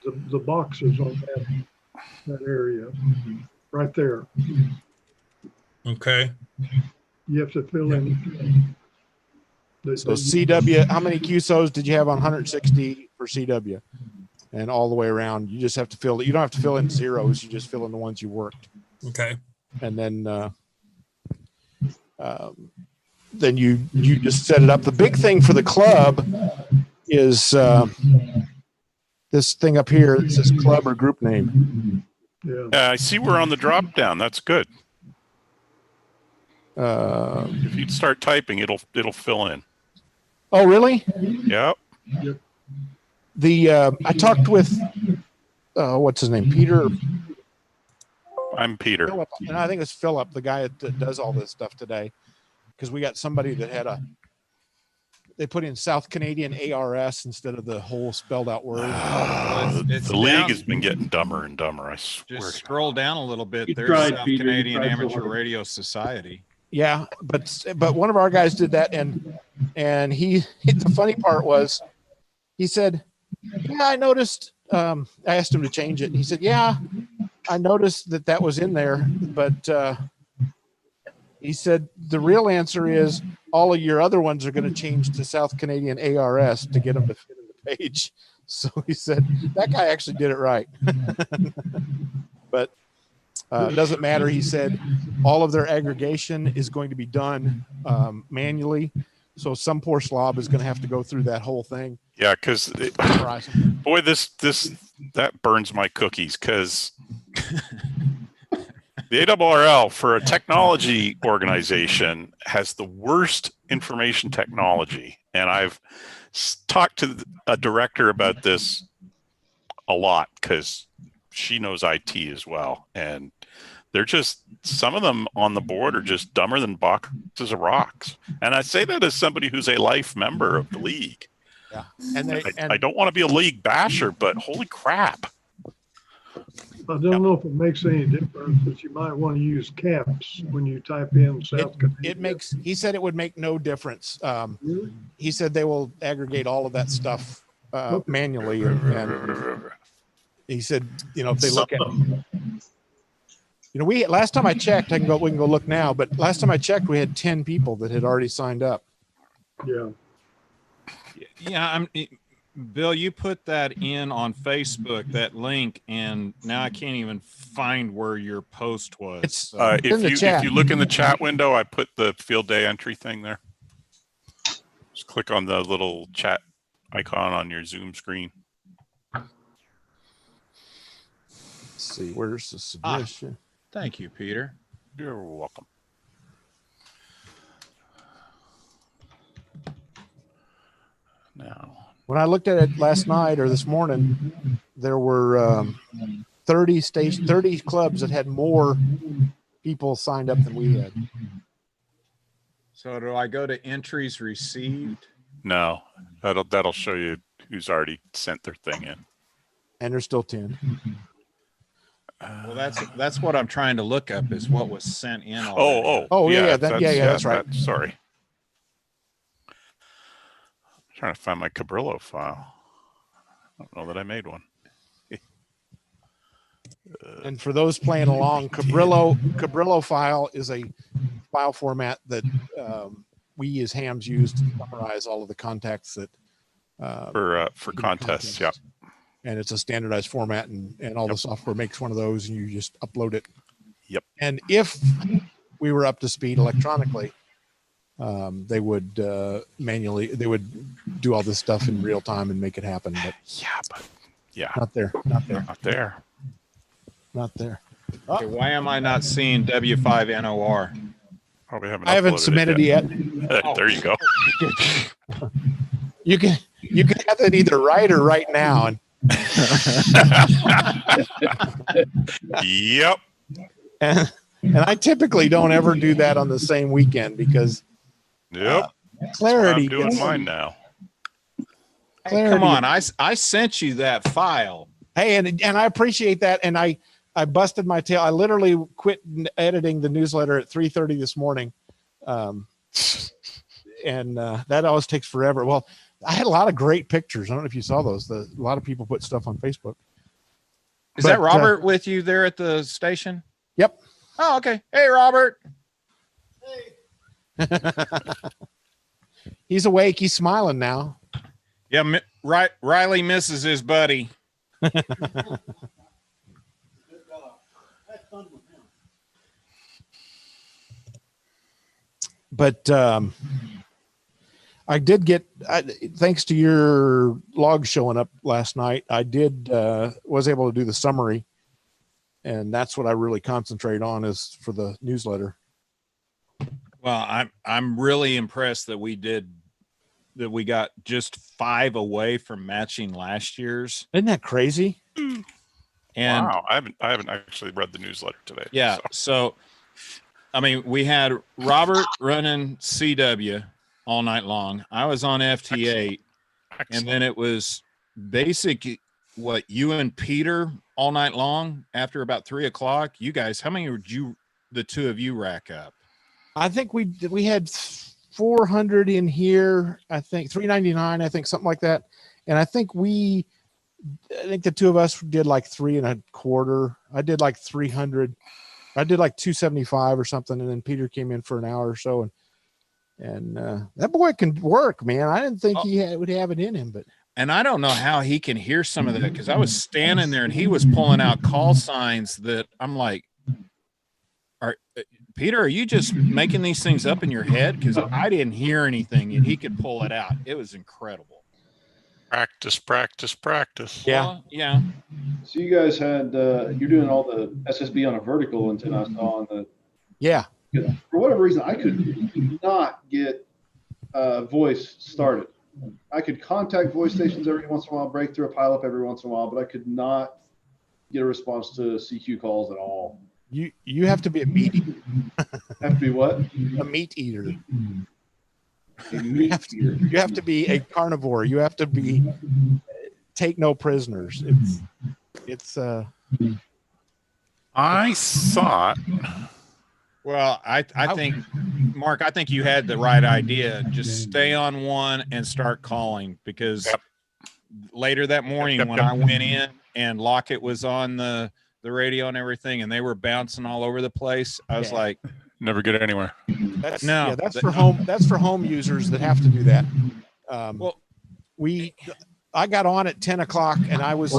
the boxes on that area right there. Okay. You have to fill in. So CW, how many QSOs did you have on 160 for CW? And all the way around, you just have to fill it. You don't have to fill in zeros. You just fill in the ones you worked. Okay. And then you just set it up. The big thing for the club is this thing up here. It says club or group name. Yeah, I see we're on the drop down. That's good. If you start typing, it'll fill in. Oh, really? Yep. I talked with what's his name, Peter. I'm Peter. Phillip, and I think it's Philip, the guy that does all this stuff today, because we got somebody that had they put in South Canadian ARS instead of the whole spelled out word. The league has been getting dumber and dumber. I swear. Just scroll down a little bit. You There's tried, South Peter. You Canadian tried so Amateur hard. Radio Society. Yeah, but one of our guys did that, and the funny part was, he said, "Yeah, I noticed." I asked him to change it, and he said, "Yeah, I noticed that was in there, but he said the real answer is all of your other ones are going to change to South Canadian ARS to get them to fit in the page." So he said that guy actually did it right, but it doesn't matter. He said all of their aggregation is going to be done manually. So some poor slob is going to have to go through that whole thing. Yeah, because boy, that burns my cookies. Because the The ARRL, for a technology organization, has the worst information technology. And I've talked to a director about this a lot because she knows IT as well. And they're just, some of them on the board are just dumber than boxes of rocks. And I say that as somebody who's a life member of the league. Yeah. I don't want to be a league basher, but holy crap. I don't know if it makes any difference, but you might want to use caps when you type in South Canadian. It makes, he said it would make no difference. He said they will aggregate all of that stuff manually. And he said, you know, if they look at, you know, last time I checked, we can go look now, but last time I checked, we had 10 people that had already signed up. Yeah. Yeah, Bill, you put that in on Facebook, that link, and now I can't even find where your post was. It's if you look in the chat window, I put the field day entry thing there. Just click on the little chat icon on your Zoom screen. Let's see, where's the submission? Thank you, Peter. You're welcome. Now, when I looked at it last night or this morning, there were 30 clubs that had more people signed up than we had. So do I go to entries received? No, that'll show you who's already sent their thing in. And there's still 10. Well, that's what I'm trying to look up, is what was sent in. Yeah, that's right. Sorry. I'm trying to find my Cabrillo file. I don't know that I made one. And for those playing along, Cabrillo file is a file format that we as hams use to summarize all of the contacts that for contests. Yeah. And it's a standardized format, and all the software makes one of those, and you just upload it. Yep. And if we were up to speed electronically, they would they would do all this stuff in real time and make it happen. But not there. Okay, why am I not seeing W5NOR? Probably haven't. I haven't submitted it yet. There you go. You can have it either right or right now. And yep. And I typically don't ever do that on the same weekend because clarity. I'm doing mine now. Hey, come on, I sent you that file. Hey, and I appreciate that, and I busted my tail. I literally quit editing the newsletter at 3:30 this morning, and that always takes forever. Well, I had a lot of great pictures. I don't know if you saw those. A lot of people put stuff on Facebook. Is that Robert with you there at the station? Yep. Oh, okay. Hey, Robert. Hey. He's awake. He's smiling now. Yeah, Riley misses his buddy. But I did get, thanks to your log showing up last night, I was able to do the summary, and that's what I really concentrate on is for the newsletter. Well, I'm really impressed that we got just 5 away from matching last year's. Isn't that crazy? And wow, I haven't actually read the newsletter today. Yeah, so I mean, we had Robert running CW all night long. I was on FT8, and then it was basic. What, you and Peter all night long after about 3 o'clock? You guys, how many would the two of you rack up? I think we had 400 in here. I think 399. I think something like that. And I think the two of us did like 3 1/4. I did like 300. I did like 275 or something, and then Peter came in for an hour or so, and that boy can work, man. I didn't think he would have it in him, and I don't know how he can hear some of that, because I was standing there and he was pulling out call signs that I'm like, Peter, are you just making these things up in your head? Because I didn't hear anything, and he could pull it out. It was incredible. Practice, practice, practice. Yeah. Well, yeah. So you guys had you're doing all the SSB on a vertical antenna I saw on the. Yeah. For whatever reason, I could not get voice started. I could contact voice stations every once in a while, break through a pileup every once in a while, but I could not get a response to CQ calls at all. You have to be a meat eater. Have to be what? A meat eater. A meat eater. You have to be a carnivore. You have to be take no prisoners. It's I thought. Well, I think, Mark, I think you had the right idea. Just stay on one and start calling, because later that morning when I went in and Lockett was on the radio and everything, and they were bouncing all over the place, I was like, never get anywhere. That's for home. That's for home users that have to do that. I got on at 10 o'clock and I was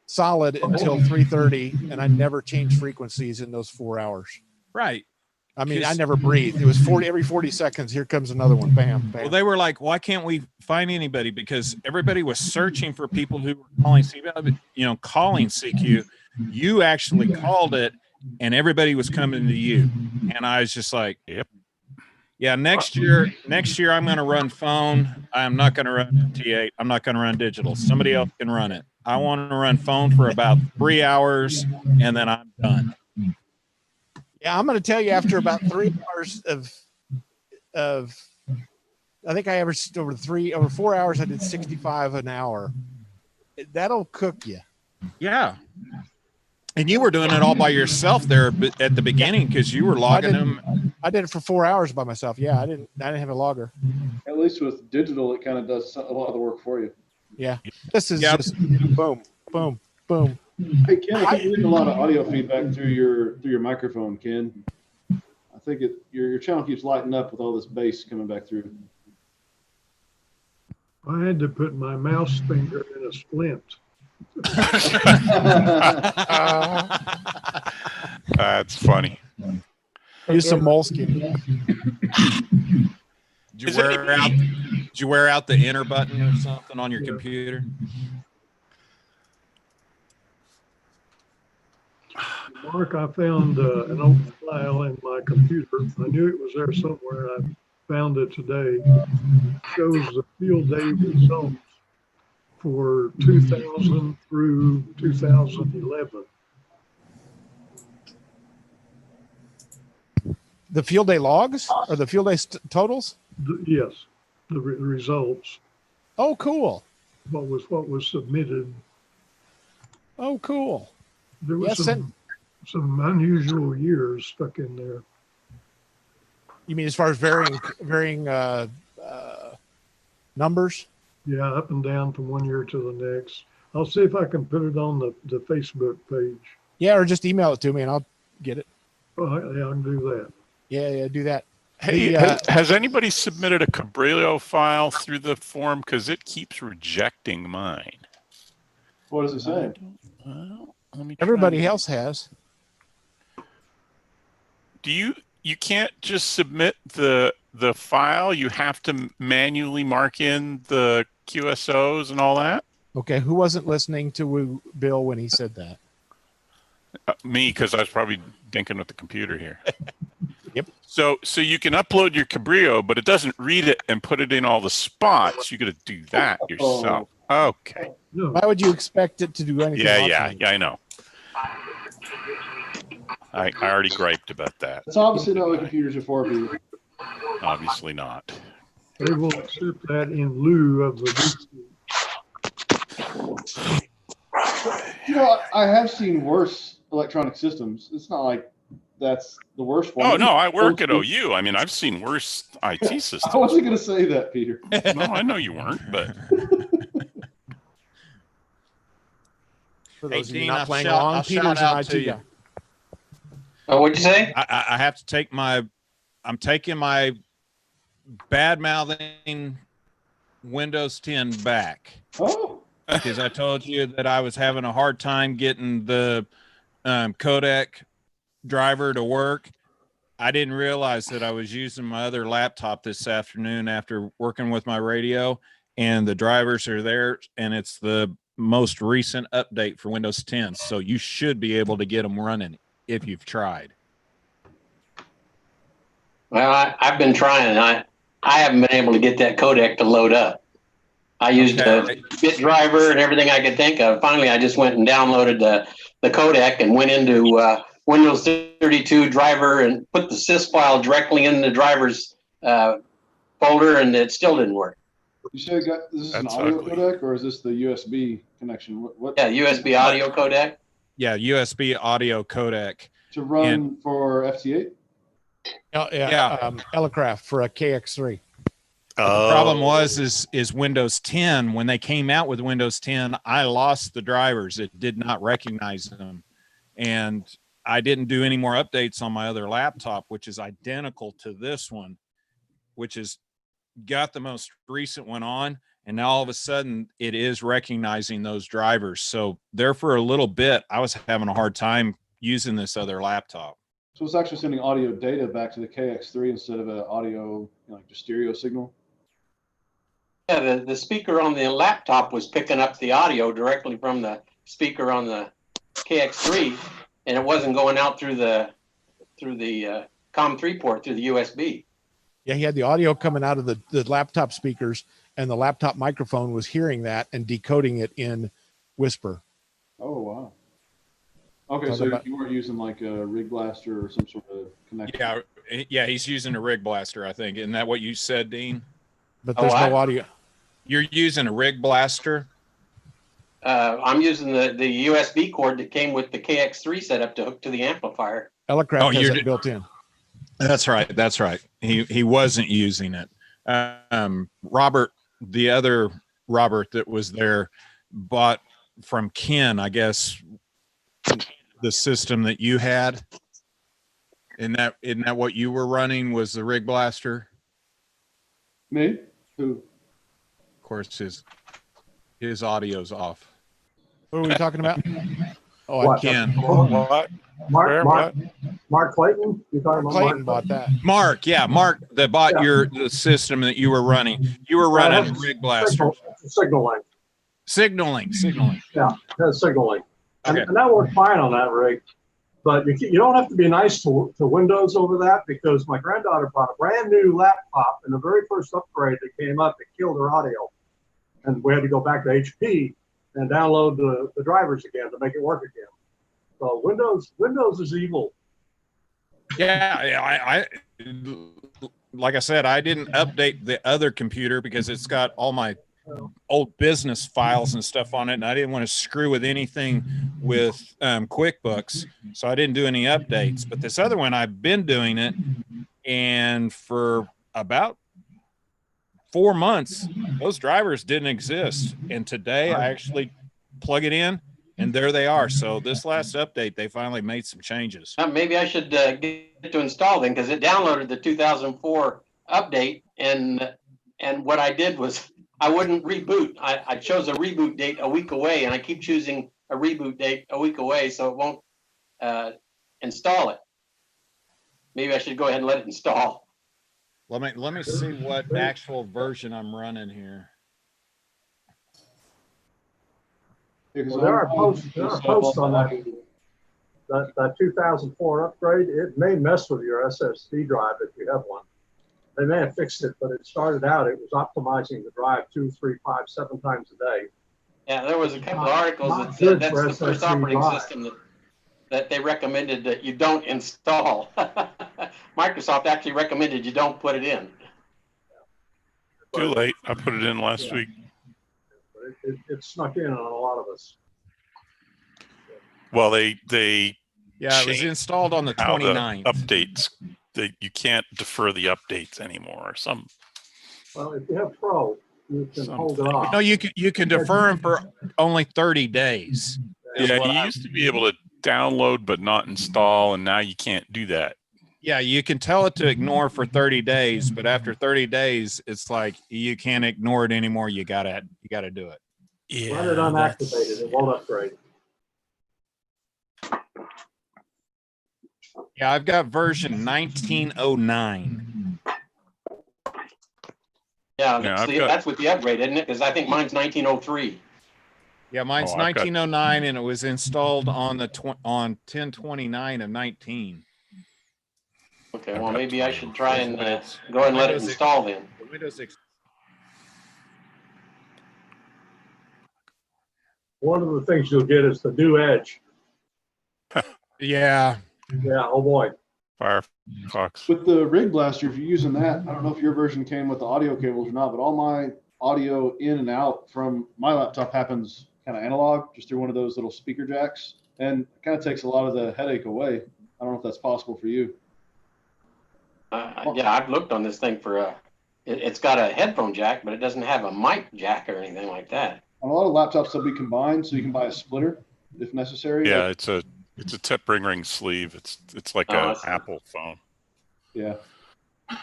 solid until 3:30, and I never changed frequencies in those 4 hours. Right. I mean, I never breathed. It was every 40 seconds. Here comes another one. Bam, bam. Well, they were like, why can't we find anybody? Because everybody was searching for people who were calling calling CQ. You actually called it, and everybody was coming to you. And I was just like, yep. Yeah, next year I'm going to run phone. I'm not going to run T8. I'm not going to run digital. Somebody else can run it. I want to run phone for about 3 hours, and then I'm done. Yeah, I'm going to tell you, after about 3 hours of I think I averaged over 4 hours, I did 65 an hour. That'll cook you. Yeah. And you were doing it all by yourself there at the beginning, because you were logging them. I did it for 4 hours by myself. Yeah, I didn't have a logger. At least with digital, it kind of does a lot of the work for you. Yeah. This is just boom, boom, boom. Hey Ken, I think you're getting a lot of audio feedback through your microphone, Ken. I think your channel keeps lighting up with all this bass coming back through. I had to put my mouse finger in a splint. That's funny. Use some moleskin. Did you wear out the enter button or something on your computer? Mark, I found an old file in my computer. I knew it was there somewhere. I found it today. It shows the field day results for 2000 through 2011. The field day logs or the field day totals? Yes, the results. Oh, cool. What was submitted. Oh, cool. There was some unusual years stuck in there. You mean as far as varying numbers? Yeah, up and down from one year to the next. I'll see if I can put it on the Facebook page. Yeah, or just email it to me and I'll get it. Oh, yeah, I can do that. Yeah, do that. Hey, has anybody submitted a Cabrillo file through the form? Because it keeps rejecting mine. What does it say? Well, everybody else has. Do you can't just submit the file? You have to manually mark in the QSOs and all that? Okay, who wasn't listening to Bill when he said that? Me, because I was probably dinking with the computer here. Yep. So you can upload your Cabrillo, but it doesn't read it and put it in all the spots. You got to do that yourself. Okay. Why would you expect it to do anything? Yeah, I know. I already griped about that. It's obviously not what computers are for, people. Obviously not. They will accept that in lieu of the. You know, I have seen worse electronic systems. It's not like that's the worst one. Oh, no, I work at OU. I mean, I've seen worse IT systems. I wasn't going to say that, Peter. No, I know you weren't, but. For those of you Dean, not I'll playing shout- along, I'll Peter's shout an out IT to you. guy. Oh, what'd you say? I have to take I'm taking my bad mouthing Windows 10 back. Oh. Because I told you that I was having a hard time getting the codec driver to work. I didn't realize that I was using my other laptop this afternoon after working with my radio, and the drivers are there, and it's the most recent update for Windows 10. So you should be able to get them running if you've tried. Well, I've been trying. I haven't been able to get that codec to load up. I used a bit driver and everything I could think of. Finally, I just went and downloaded the codec and went into Windows 32 driver and put the sys file directly in the driver's folder, and it still didn't work. You say this is an audio codec, or is this the USB connection? What? Yeah, USB audio codec. Yeah, USB audio codec. To run for FT8? Elecraft for a KX3. The problem is Windows 10. When they came out with Windows 10, I lost the drivers. It did not recognize them. And I didn't do any more updates on my other laptop, which is identical to this one, which is got the most recent one on. And now all of a sudden it is recognizing those drivers. So there for a little bit, I was having a hard time using this other laptop. So it's actually sending audio data back to the KX3 instead of an audio, like just stereo signal? Yeah, the speaker on the laptop was picking up the audio directly from the speaker on the KX3, and it wasn't going out through the COM3 port through the USB. Yeah, he had the audio coming out of the laptop speakers, and the laptop microphone was hearing that and decoding it in Whisper. Oh, wow. Okay, so you weren't using like a rig blaster or some sort of connection? Yeah, he's using a rig blaster, I think. Isn't that what you said, Dean? But there's no audio. You're using a rig blaster? I'm using the USB cord that came with the KX3 setup to hook to the amplifier. Elecraft has it built in. That's right. That's right. He wasn't using it. Robert, the other Robert that was there, bought from Ken, I guess, the system that you had. Isn't that what you were running, was the rig blaster? Me? Who? Of course, his audio's off. What are we talking about? Oh, what? Ken. What? Mark Clayton? You talking about Clayton bought that. Mark, yeah, Mark that bought the system that you were running. You were running a rig blaster. Signaling. Signaling. Yeah, that's signaling. Okay. And that worked fine on that rig. But you don't have to be nice to Windows over that, because my granddaughter bought a brand new laptop, and the very first upgrade that came up, it killed her audio. And we had to go back to HP and download the drivers again to make it work again. So Windows is evil. Yeah, I like I said, I didn't update the other computer because it's got all my old business files and stuff on it, and I didn't want to screw with anything with QuickBooks, so I didn't do any updates. But this other one, I've been doing it, and for about 4 months, those drivers didn't exist. And today I actually plug it in, and there they are. So this last update, they finally made some changes. Maybe I should get to install them, because it downloaded the 2004 update, and what I did was I wouldn't reboot. I chose a reboot date a week away, and I keep choosing a reboot date a week away, so it won't install it. Maybe I should go ahead and let it install. Let me see what actual version I'm running here. Well, there are posts on that 2004 upgrade. It may mess with your SSD drive if you have one. They may have fixed it, but it started out, it was optimizing the drive 2, 3, 5, 7 times a day. Yeah, there was a couple of articles that said that's the first operating system that they recommended that you don't install. Microsoft actually recommended you don't put it in. Too late. I put it in last week. It snuck in on a lot of us. Well, they it was installed on the 29th. Updates that you can't defer the updates anymore. Well, if you have Pro, you can hold it off. No, you can defer them for only 30 days. Yeah, you used to be able to download but not install, and now you can't do that. Yeah, you can tell it to ignore for 30 days, but after 30 days, it's like you can't ignore it anymore. You gotta do it. Yeah, run it unactivated, it won't upgrade. Yeah, I've got version 1909. Yeah, Yeah, that's with the upgrade, isn't it? Because I think mine's 1903. Yeah, mine's Oh, I've got- 1909, and it was installed on on 10/29 of 19. Okay, I've well got maybe I 20. should try and But it's go and let it Windows install then. The Windows One of the things you'll get is the new Edge. Yeah. Yeah. Oh boy. Firefox. With the Rig Blaster, if you're using that, I don't know if your version came with the audio cables or not, but all my audio in and out from my laptop happens kind of analog, just through one of those little speaker jacks, and kind of takes a lot of the headache away. I don't know if that's possible for you. Yeah, I've looked on this thing for it's got a headphone jack, but it doesn't have a mic jack or anything like that. On a lot of laptops, they'll be combined, so you can buy a splitter if necessary. Yeah, Like, it's a tip ring sleeve. It's like a Apple phone. Yeah.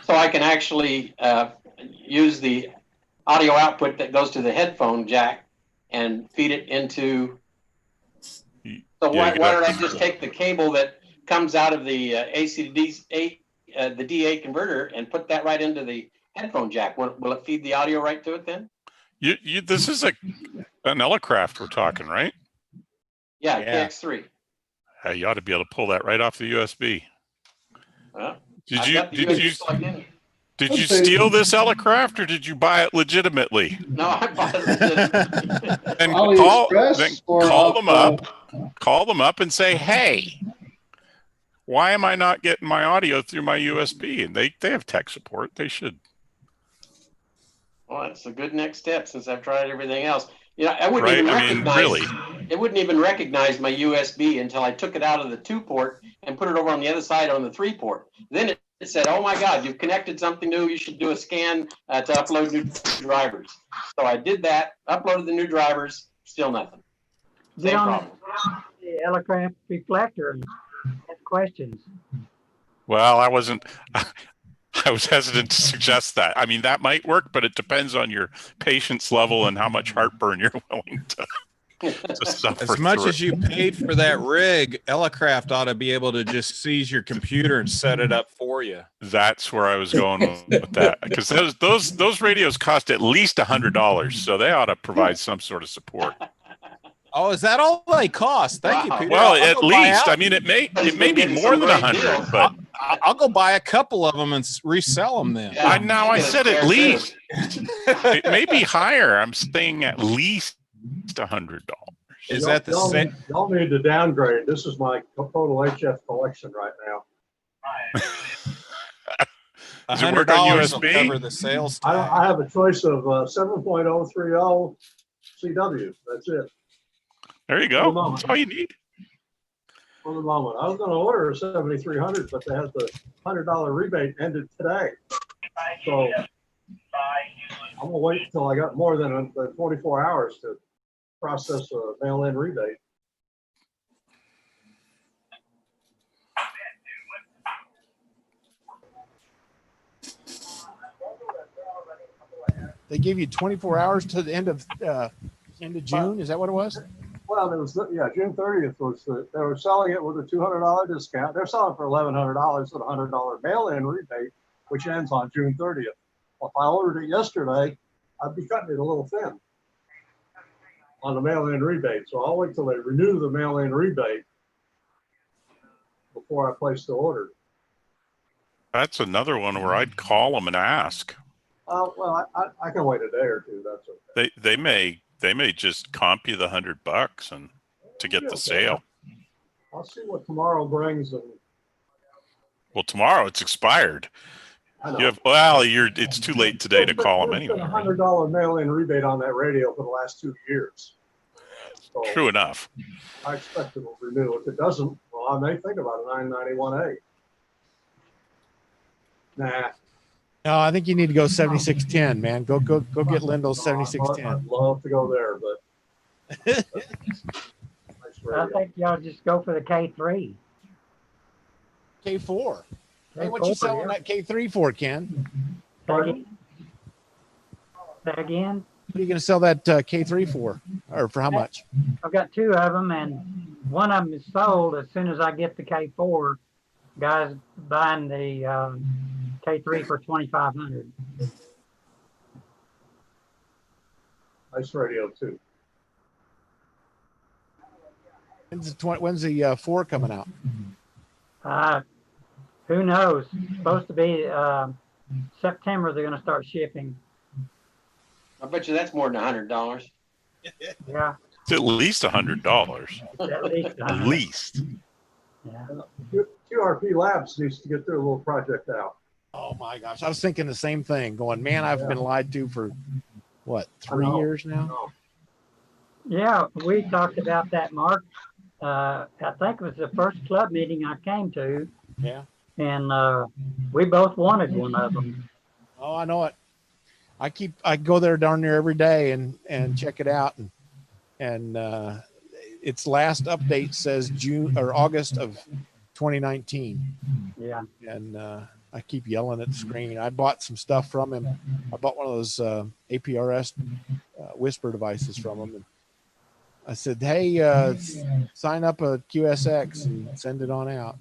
So I can actually use the audio output that goes to the headphone jack and feed it into. So why don't I just take the cable that comes out of the AC to D8, the DA converter, and put that right into the headphone jack? Will it feed the audio right to it then? This is an Elecraft we're talking, right? Yeah, KX3. You ought to be able to pull that right off the USB. Well, Did I've you got the USB plugged in. did you steal this Elecraft or did you buy it legitimately? No, I bought it legitimately. And call them up and say, hey, why am I not getting my audio through my USB? And they have tech support. They should. Well, it's a good next step since I've tried everything else. You know, I wouldn't Right? even I mean, recognize really. it wouldn't even recognize my USB until I took it out of the 2-port and put it over on the other side on the 3-port. Then it said, "Oh my God, you've connected something new. You should do a scan to upload new drivers." So I did that, uploaded the new drivers, still nothing. Get Same on problem. the Elecraft reflector and ask questions. Well, I was hesitant to suggest that. I mean, that might work, but it depends on your patience level and how much heartburn you're willing to suffer As much through. as you paid for that rig, Elecraft ought to be able to just seize your computer and set it up for you. That's where I was going with that, because those radios cost at least $100, so they ought to provide some sort of support. Oh, is that all they cost? Thank you, Peter. Well, I'll at go buy least. out. I mean, it may be more than 100, but I'll go buy a couple of them and resell them then. I said at least. It may be higher. I'm saying at least $100. Is that the same? Y'all need to downgrade. This is my total HF collection right now. Does it work on $100 will USB? cover the sales tax. I have a choice of 7.030 CW. That's it. There you go. That's all you need. For the moment, I was going to order a 7300, but they had the $100 rebate ended today. So I'm gonna wait until I got more than 24 hours to process a mail-in rebate. They give you 24 hours to the end of June. Is that what it was? Well, there was June 30th was they were selling it with a $200 discount. They're selling for $1,100 with a $100 mail-in rebate, which ends on June 30th. Well, if I ordered it yesterday, I'd be cutting it a little thin on the mail-in rebate. So I'll wait till they renew the mail-in rebate before I place the order. That's another one where I'd call them and ask. Well, I can wait a day or two. That's okay. They may just comp you the $100 and to get the sale. I'll see what tomorrow brings. And Well, tomorrow it's expired. It's too late today to call them anyway. There's been a $100 mail-in rebate on that radio for the last 2 years. So True enough. I expect it will renew. If it doesn't, well, I may think about a 991A. Nah. No, I think you need to go 7610, man. Go get Lindell's 7610. I'd love to go there, but I think y'all just go for the K3. K4. Hey, what you selling that K3 for, Ken? Pardon? Say again? What are you going to sell that K3 for? Or for how much? I've got 2 of them, and one of them is sold as soon as I get the K4. Guys buying the K3 for $2,500. Nice radio too. When's the 4 coming out? Who knows? It's supposed to be September. They're going to start shipping. I bet you that's more than $100. Yeah. It's at least $100. At least. At least. Yeah. QRP Labs needs to get their little project out. Oh my gosh, I was thinking the same thing. Going, man, I've been lied to for what 3 years now. Yeah, we talked about that, Mark. I think it was the first club meeting I came to. Yeah. And we both wanted one of them. Oh, I know it. I go there darn near every day and check it out, and its last update says June or August of 2019. Yeah. And I keep yelling at the screen. I bought some stuff from him. I bought one of those APRS whisper devices from him, and I said, "Hey, sign up a QSX and send it on out."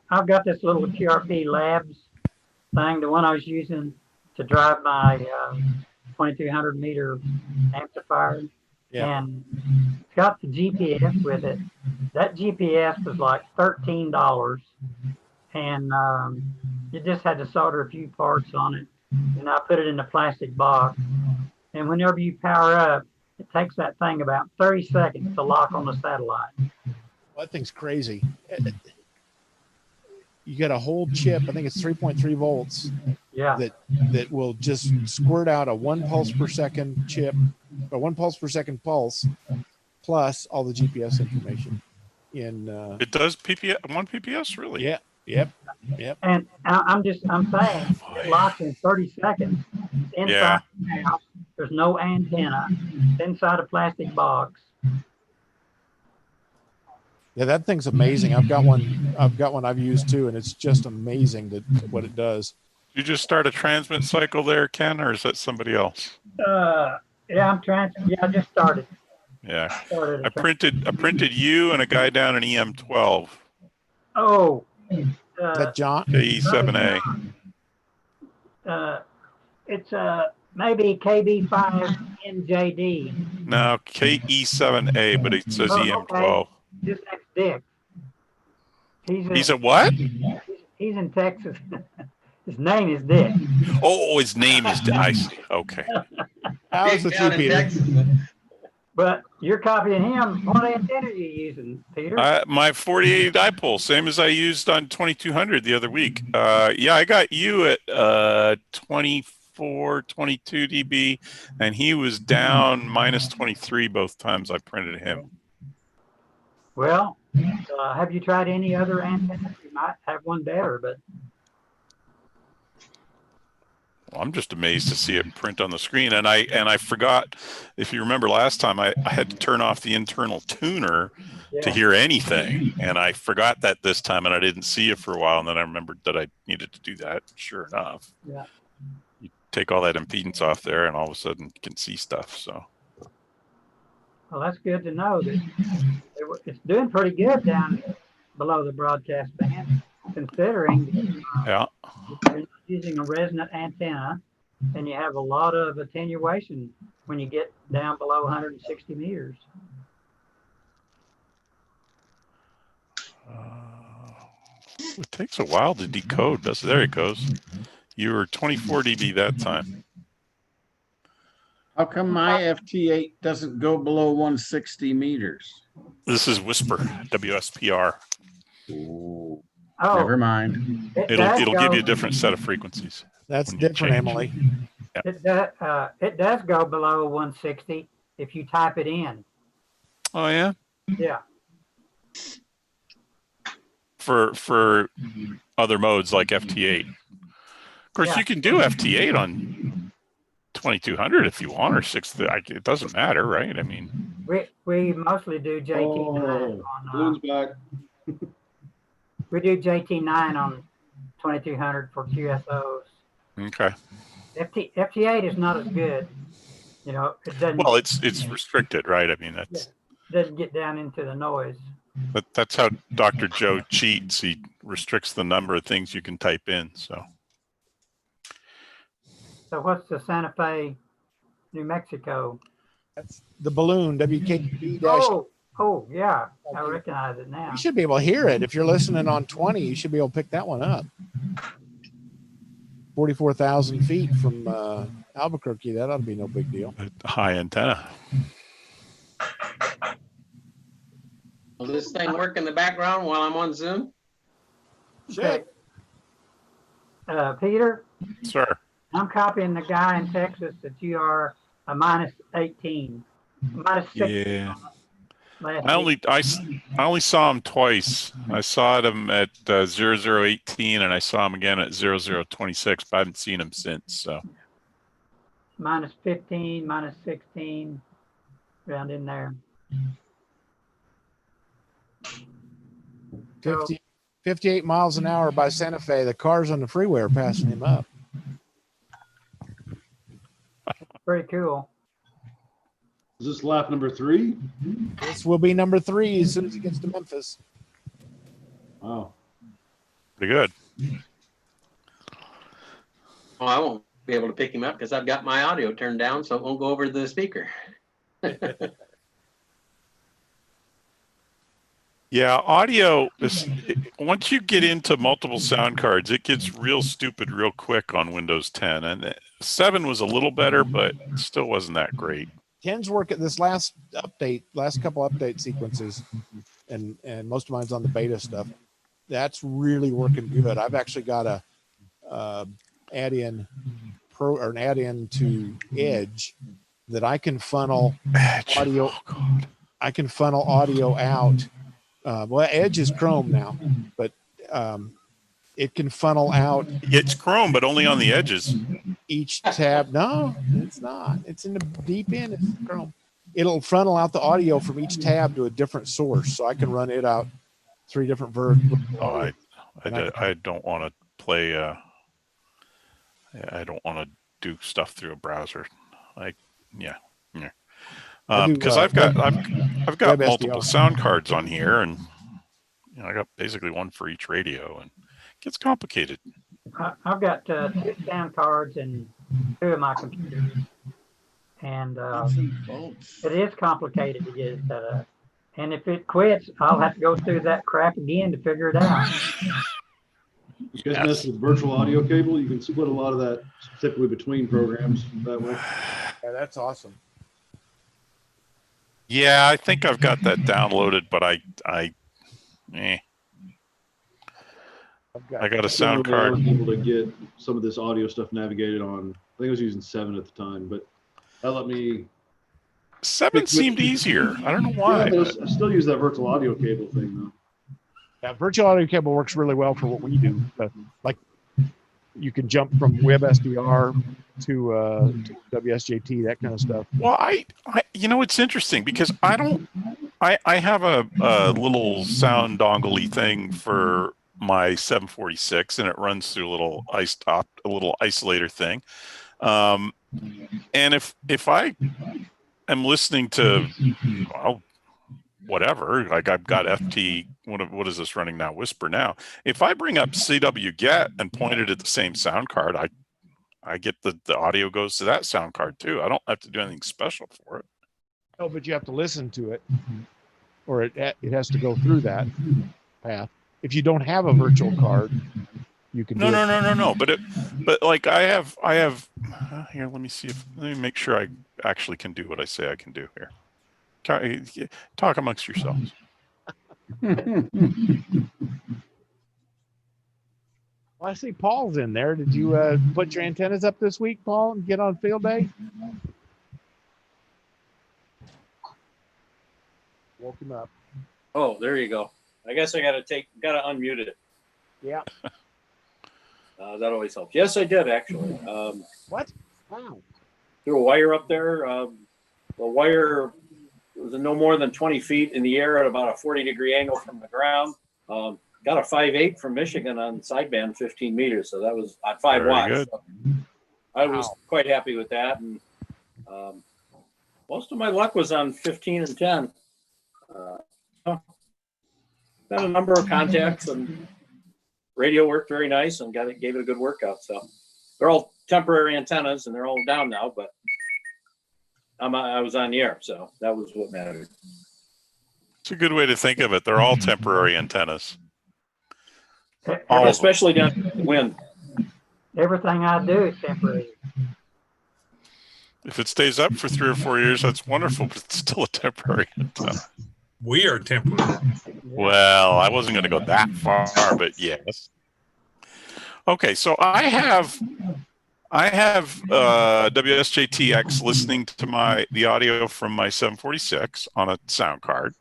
I've got this little QRP Labs thing, the one I was using to drive my 2200 meter amplifier. Yeah. And it's got the GPS with it. That GPS was like $13. And you just had to solder a few parts on it. And I put it in a plastic box. And whenever you power up, it takes that thing about 30 seconds to lock on the satellite. Well, that thing's crazy. You got a whole chip, I think it's 3.3 volts. Yeah. That will just squirt out a 1 pulse per second chip, or 1 pulse per second pulse, plus all the GPS information. It does PPS, 1 PPS, really? Yeah. Yep. And I'm saying it locks in 30 seconds. It's inside the house. There's no antenna. It's inside a plastic box. Yeah, that thing's amazing. I've got one I've used too, and it's just amazing what it does. You just start a transmit cycle there, Ken, or is that somebody else? Yeah, I just started. Yeah. I printed you and a guy down in EM12. Oh. That John? KE7A. It's maybe KB5NJD. No, KE7A, but it says EM12. Okay. His name's Dick. He's a what? He's in Texas. His name is Dick. Oh, his name is Dick. I see. Okay. How's the two, Peter? But you're copying him. What antenna are you using, Peter? My 4080 dipole, same as I used on 2200 the other week. Yeah, I got you at 24, 22 dB, and he was down minus 23 both times I printed him. Well, have you tried any other antennas? You might have one better, but. Well, I'm just amazed to see it print on the screen. And I forgot, if you remember last time, I had to turn off the internal tuner to hear anything. And I forgot that this time, and I didn't see it for a while. And then I remembered that I needed to do that. Sure enough. Yeah. You take all that impedance off there, and all of a sudden you can see stuff. So. Well, that's good to know that it's doing pretty good down below the broadcast band, considering you're using a resonant antenna, and you have a lot of attenuation when you get down below 160 meters. It takes a while to decode. There it goes. You were 24 dB that time. How come my FT8 doesn't go below 160 meters? This is Whisper, WSPR. Ooh. Oh, never mind. It'll give you a different set of frequencies. That's different, Emily. Yep. It does go below 160 if you type it in. Oh yeah. Yeah. For other modes like FT8. Of course, you can do FT8 on 2200 if you want, or 6. It doesn't matter, right? I mean, we mostly do JT9 Balloon's back. We do JT9 on 2200 for QSOs. Okay. FT8 is not as good. You know, it doesn't. Well, it's restricted, right? I mean, doesn't get down into the noise. But that's how Dr. Joe cheats. He restricts the number of things you can type in. So what's the Santa Fe New Mexico. That's the balloon, WKB. Oh, yeah. I recognize it now. You should be able to hear it. If you're listening on 20, you should be able to pick that one up. 44,000 feet from Albuquerque. That ought to be no big deal. High antenna. Will this thing work in the background while I'm on Zoom? Okay. Peter? Sir. I'm copying the guy in Texas that you are a minus 18. Minus 16. Yeah. I only saw him twice. I saw him at 0018 and I saw him again at 0026, but I haven't seen him since. So minus 15, minus 16, around in there. 58 miles an hour by Santa Fe. The cars on the freeway are passing him up. Pretty cool. Is this lap number 3? This will be number 3 as soon as he gets to Memphis. Wow. Pretty good. Well, I won't be able to pick him up because I've got my audio turned down, so it won't go over the speaker. Yeah, audio is, once you get into multiple sound cards, it gets real stupid real quick on Windows 10. And 7 was a little better, but still wasn't that great. 10's work at this last couple update sequences, and most of mine's on the beta stuff. That's really working good. I've actually got a add-in to Edge that I can funnel audio. I can funnel audio out. Well, Edge is Chrome now, but it can funnel out. It's Chrome, but only on the edges. Each tab. No, it's not. It's in the deep end. It's Chrome. It'll funnel out the audio from each tab to a different source, so I can run it out 3 different versions. Oh, I don't want to play. I don't want to do stuff through a browser. Because I've got multiple sound cards on here, and I got basically one for each radio, and it gets complicated. I've got 2 sound cards and 2 of my computers, and it is complicated to get it set up. And if it quits, I'll have to go through that crap again to figure it out. You guys mess with virtual audio cable, you can split a lot of that typically between programs that way. Yeah, that's awesome. Yeah, I think I've got that downloaded, but I got a sound card. I was able to get some of this audio stuff navigated on. I think I was using 7 at the time, but that let me. 7 seemed easier. I don't know why. Yeah, I still use that virtual audio cable thing though. Yeah, virtual audio cable works really well for what we do. Like, you can jump from WebSDR to WSJT, that kind of stuff. Well, it's interesting because I have a little sound dongle-y thing for my 746, and it runs through a little isolator thing. And if I am listening to whatever, like I've got FT, what is this running now? Whisper now. If I bring up CW Get and point it at the same sound card, I get the audio goes to that sound card too. I don't have to do anything special for it. No, but you have to listen to it, or it has to go through that path. If you don't have a virtual card, you can. No. But like I have. Here, let me make sure I actually can do what I say I can do here. Talk amongst yourselves. Well, I see Paul's in there. Did you put your antennas up this week, Paul, and get on field day? Woke him up. Oh, there you go. I guess I gotta unmute it. Yeah. That always helps. Yes, I did actually. What? Wow. Threw a wire up there. The wire was no more than 20 feet in the air at about a 40-degree angle from the ground. Got a 5.8 from Michigan on sideband 15 meters. So that was on 5 watts. Good. So I was quite happy with that. And most of my luck was on 15 and 10. Got a number of contacts, and radio worked very nice and gave it a good workout. So they're all temporary antennas and they're all down now, but I was on the air, so that was what mattered. It's a good way to think of it. They're all temporary antennas. All especially down in the wind. Everything I do is temporary. If it stays up for 3 or 4 years, that's wonderful, but it's still a temporary antenna. We are temporary. Well, I wasn't going to go that far, but yes. Okay, so I have WSJTX listening to the audio from my 746 on a sound card,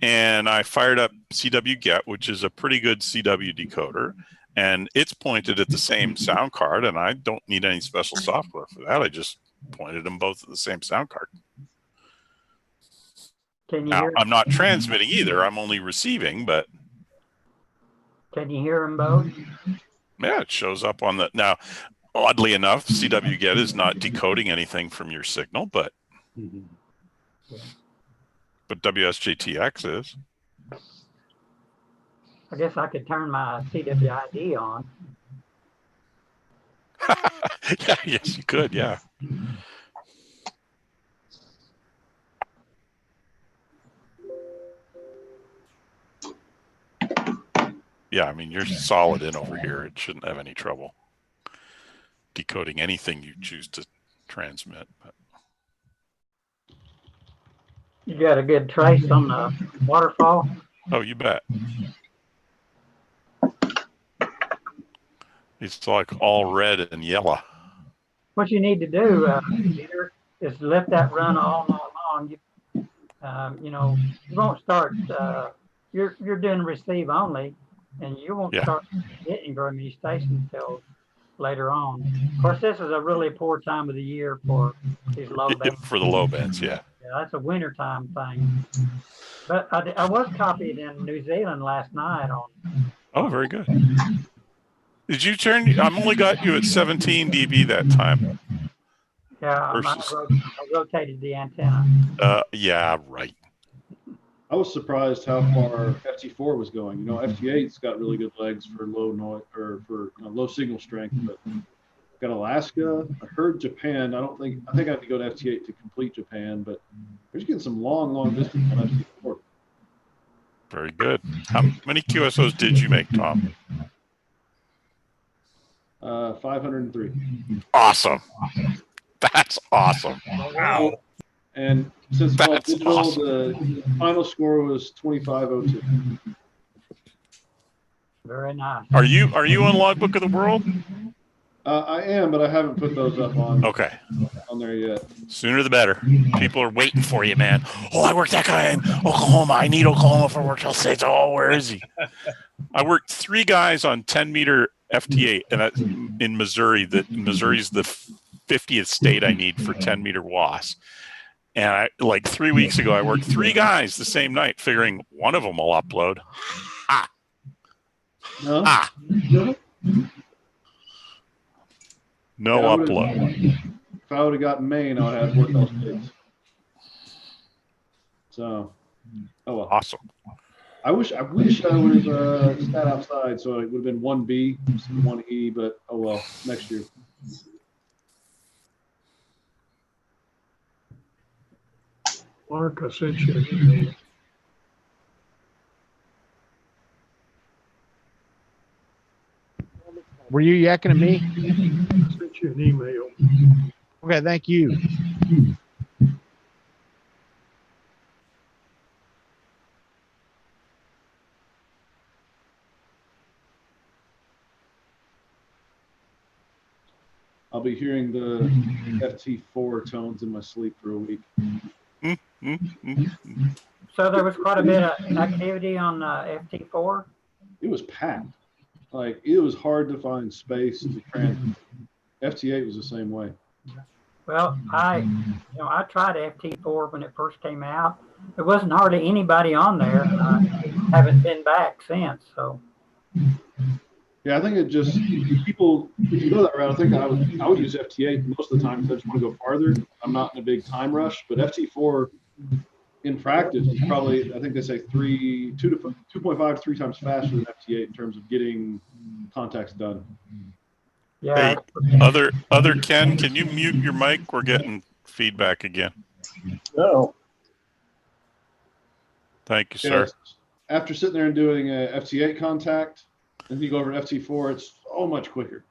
and I fired up CW Get, which is a pretty good CW decoder, and it's pointed at the same sound card, and I don't need any special software for that. I just pointed them both at the same sound card. Can you Now, hear? I'm not transmitting either. I'm only receiving, but Can you hear them both? yeah, it shows up on the now. Oddly enough, CW Get is not decoding anything from your signal, but WSJTX is. I guess I could turn my CWID on. Yeah, yes, you could. Yeah. Yeah, I mean, you're solid in over here. It shouldn't have any trouble decoding anything you choose to transmit. But. You got a good trace on the waterfall? Oh, you bet. It's like all red and yellow. What you need to do, Peter, is let that run all night long. You know, you won't start. You're doing receive only, and you won't start hitting very many stations until later on. Of course, this is a really poor time of the year for these low bands. For the low bands, yeah. Yeah, that's a wintertime thing. But I was copied in New Zealand last night on. Oh, very good. Did you turn? I'm only got you at 17 dB that time. Yeah, I rotated the antenna. Yeah, right. I was surprised how far FT4 was going. You know, FT8's got really good legs for low noise or for low signal strength, but got Alaska. I heard Japan. I think I have to go to FT8 to complete Japan, but they're just getting some long distance on FT4. Very good. How many QSOs did you make, Tom? 503. Awesome. That's awesome. Wow. And since it's all digital, awesome. The final score was 2502. Very nice. Are you on Logbook of the World? I am, but I haven't put those up on there yet. Sooner the better. People are waiting for you, man. Oh, I worked that guy in Oklahoma. I need Oklahoma for virtual states. Oh, where is he? I worked 3 guys on 10-meter FT8 and in Missouri. Missouri's the 50th state I need for 10-meter WAS. And like 3 weeks ago, I worked 3 guys the same night, figuring one of them will upload. Ha! No. Ah. No Yeah, upload. If I would have gotten Maine, I would have worked those states. So, oh well. Awesome. I wish I would have sat outside, so it would have been 1B, 1E, but oh well, next year. Mark, I sent you an email. Were you yakking at me? I sent you an email. Okay, thank you. I'll be hearing the FT4 tones in my sleep for a week. So there was quite a bit of activity on FT4. It was packed. Like it was hard to find space to transmit. FT8 was the same way. Well, I tried FT4 when it first came out. There wasn't hardly anybody on there. I haven't been back since. So. Yeah, I think it just people. If you go that route, I think I would use FT8 most of the time because I just want to go farther. I'm not in a big time rush, but FT4 in practice is probably, I think they say 2.5 to 3 times faster than FT8 in terms of getting contacts done. Yeah. Hey, other Ken, can you mute your mic? We're getting feedback again. No. Thank you, sir. Yes. After sitting there and doing a FT8 contact, and you go over to FT4, it's so much quicker.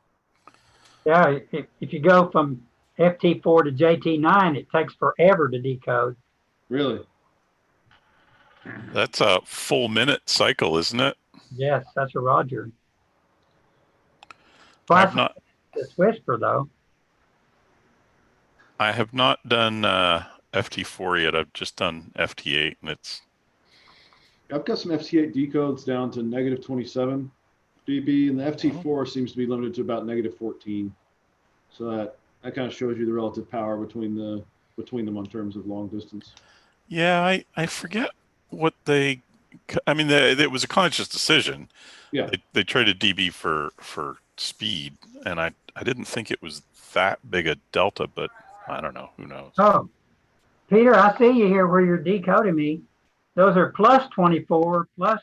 Yeah, if you go from FT4 to JT9, it takes forever to decode. Really? That's a full minute cycle, isn't it? Yes, that's a Roger. I've not. It's Whisper though. I have not done FT4 yet. I've just done FT8, and it's. I've got some FT8 decodes down to negative 27 dB, and the FT4 seems to be limited to about negative 14. So that kind of shows you the relative power between them on terms of long distance. Yeah, I forget what they. I mean, it was a conscious decision. Yeah. They traded dB for speed, and I didn't think it was that big a delta, but I don't know. Who knows? Oh, Peter, I see you here where you're decoding me. Those are plus 24, plus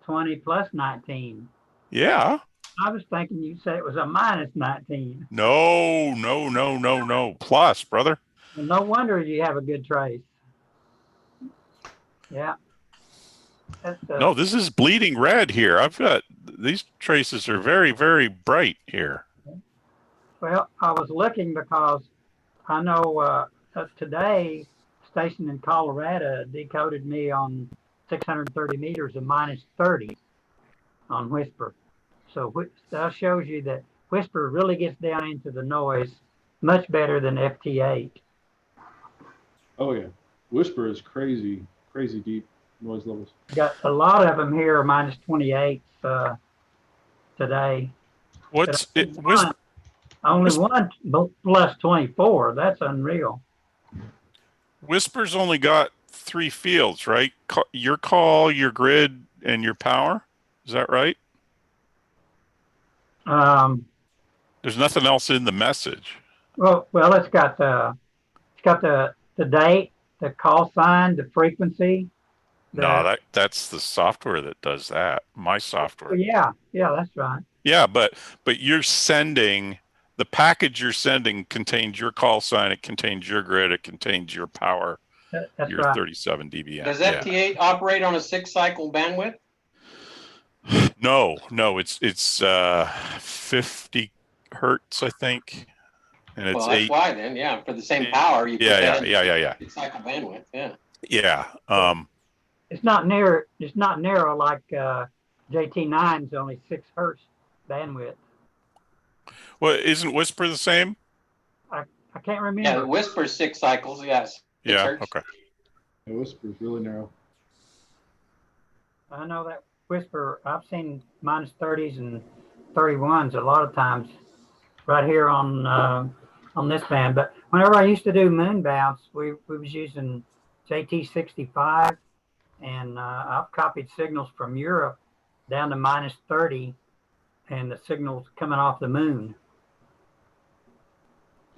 20, plus 19. Yeah. I was thinking you said it was a minus 19. No. Plus, brother. Well, no wonder you have a good trace. Yeah. No, this is bleeding red here. I've got these traces are very, very bright here. Well, I was looking because I know today, station in Colorado decoded me on 630 meters of minus 30 on Whisper. So that shows you that Whisper really gets down into the noise much better than FT8. Oh yeah, Whisper is crazy deep noise levels. Got a lot of them here are minus 28 today. What's it? Only one plus 24. That's unreal. Whisper's only got 3 fields, right? Your call, your grid, and your power. Is that right? There's nothing else in the message. Well, it's got the date, the call sign, the frequency. No, that's the software that does that. My software. Yeah, that's right. Yeah, but you're sending the package you're sending contains your call sign, it contains your grid, it contains your power. That's your right. 37 dBm. Does FT8 operate on a 6-cycle bandwidth? No, it's 50 hertz, I think, and it's well, that's 8. Why then? Yeah, for the same power, you Yeah. 6-cycle bandwidth. Yeah. Yeah. It's not narrow like JT9's only 6 hertz bandwidth. Well, isn't Whisper the same? I can't remember. Yeah, Whisper's 6 cycles. Yes. Yeah. Hertz. Okay. Yeah, Whisper's really narrow. I know that Whisper. I've seen minus 30s and 31s a lot of times, right here on this band. But whenever I used to do moon bounce, we was using JT65, and I've copied signals from Europe down to minus 30, and the signals coming off the moon.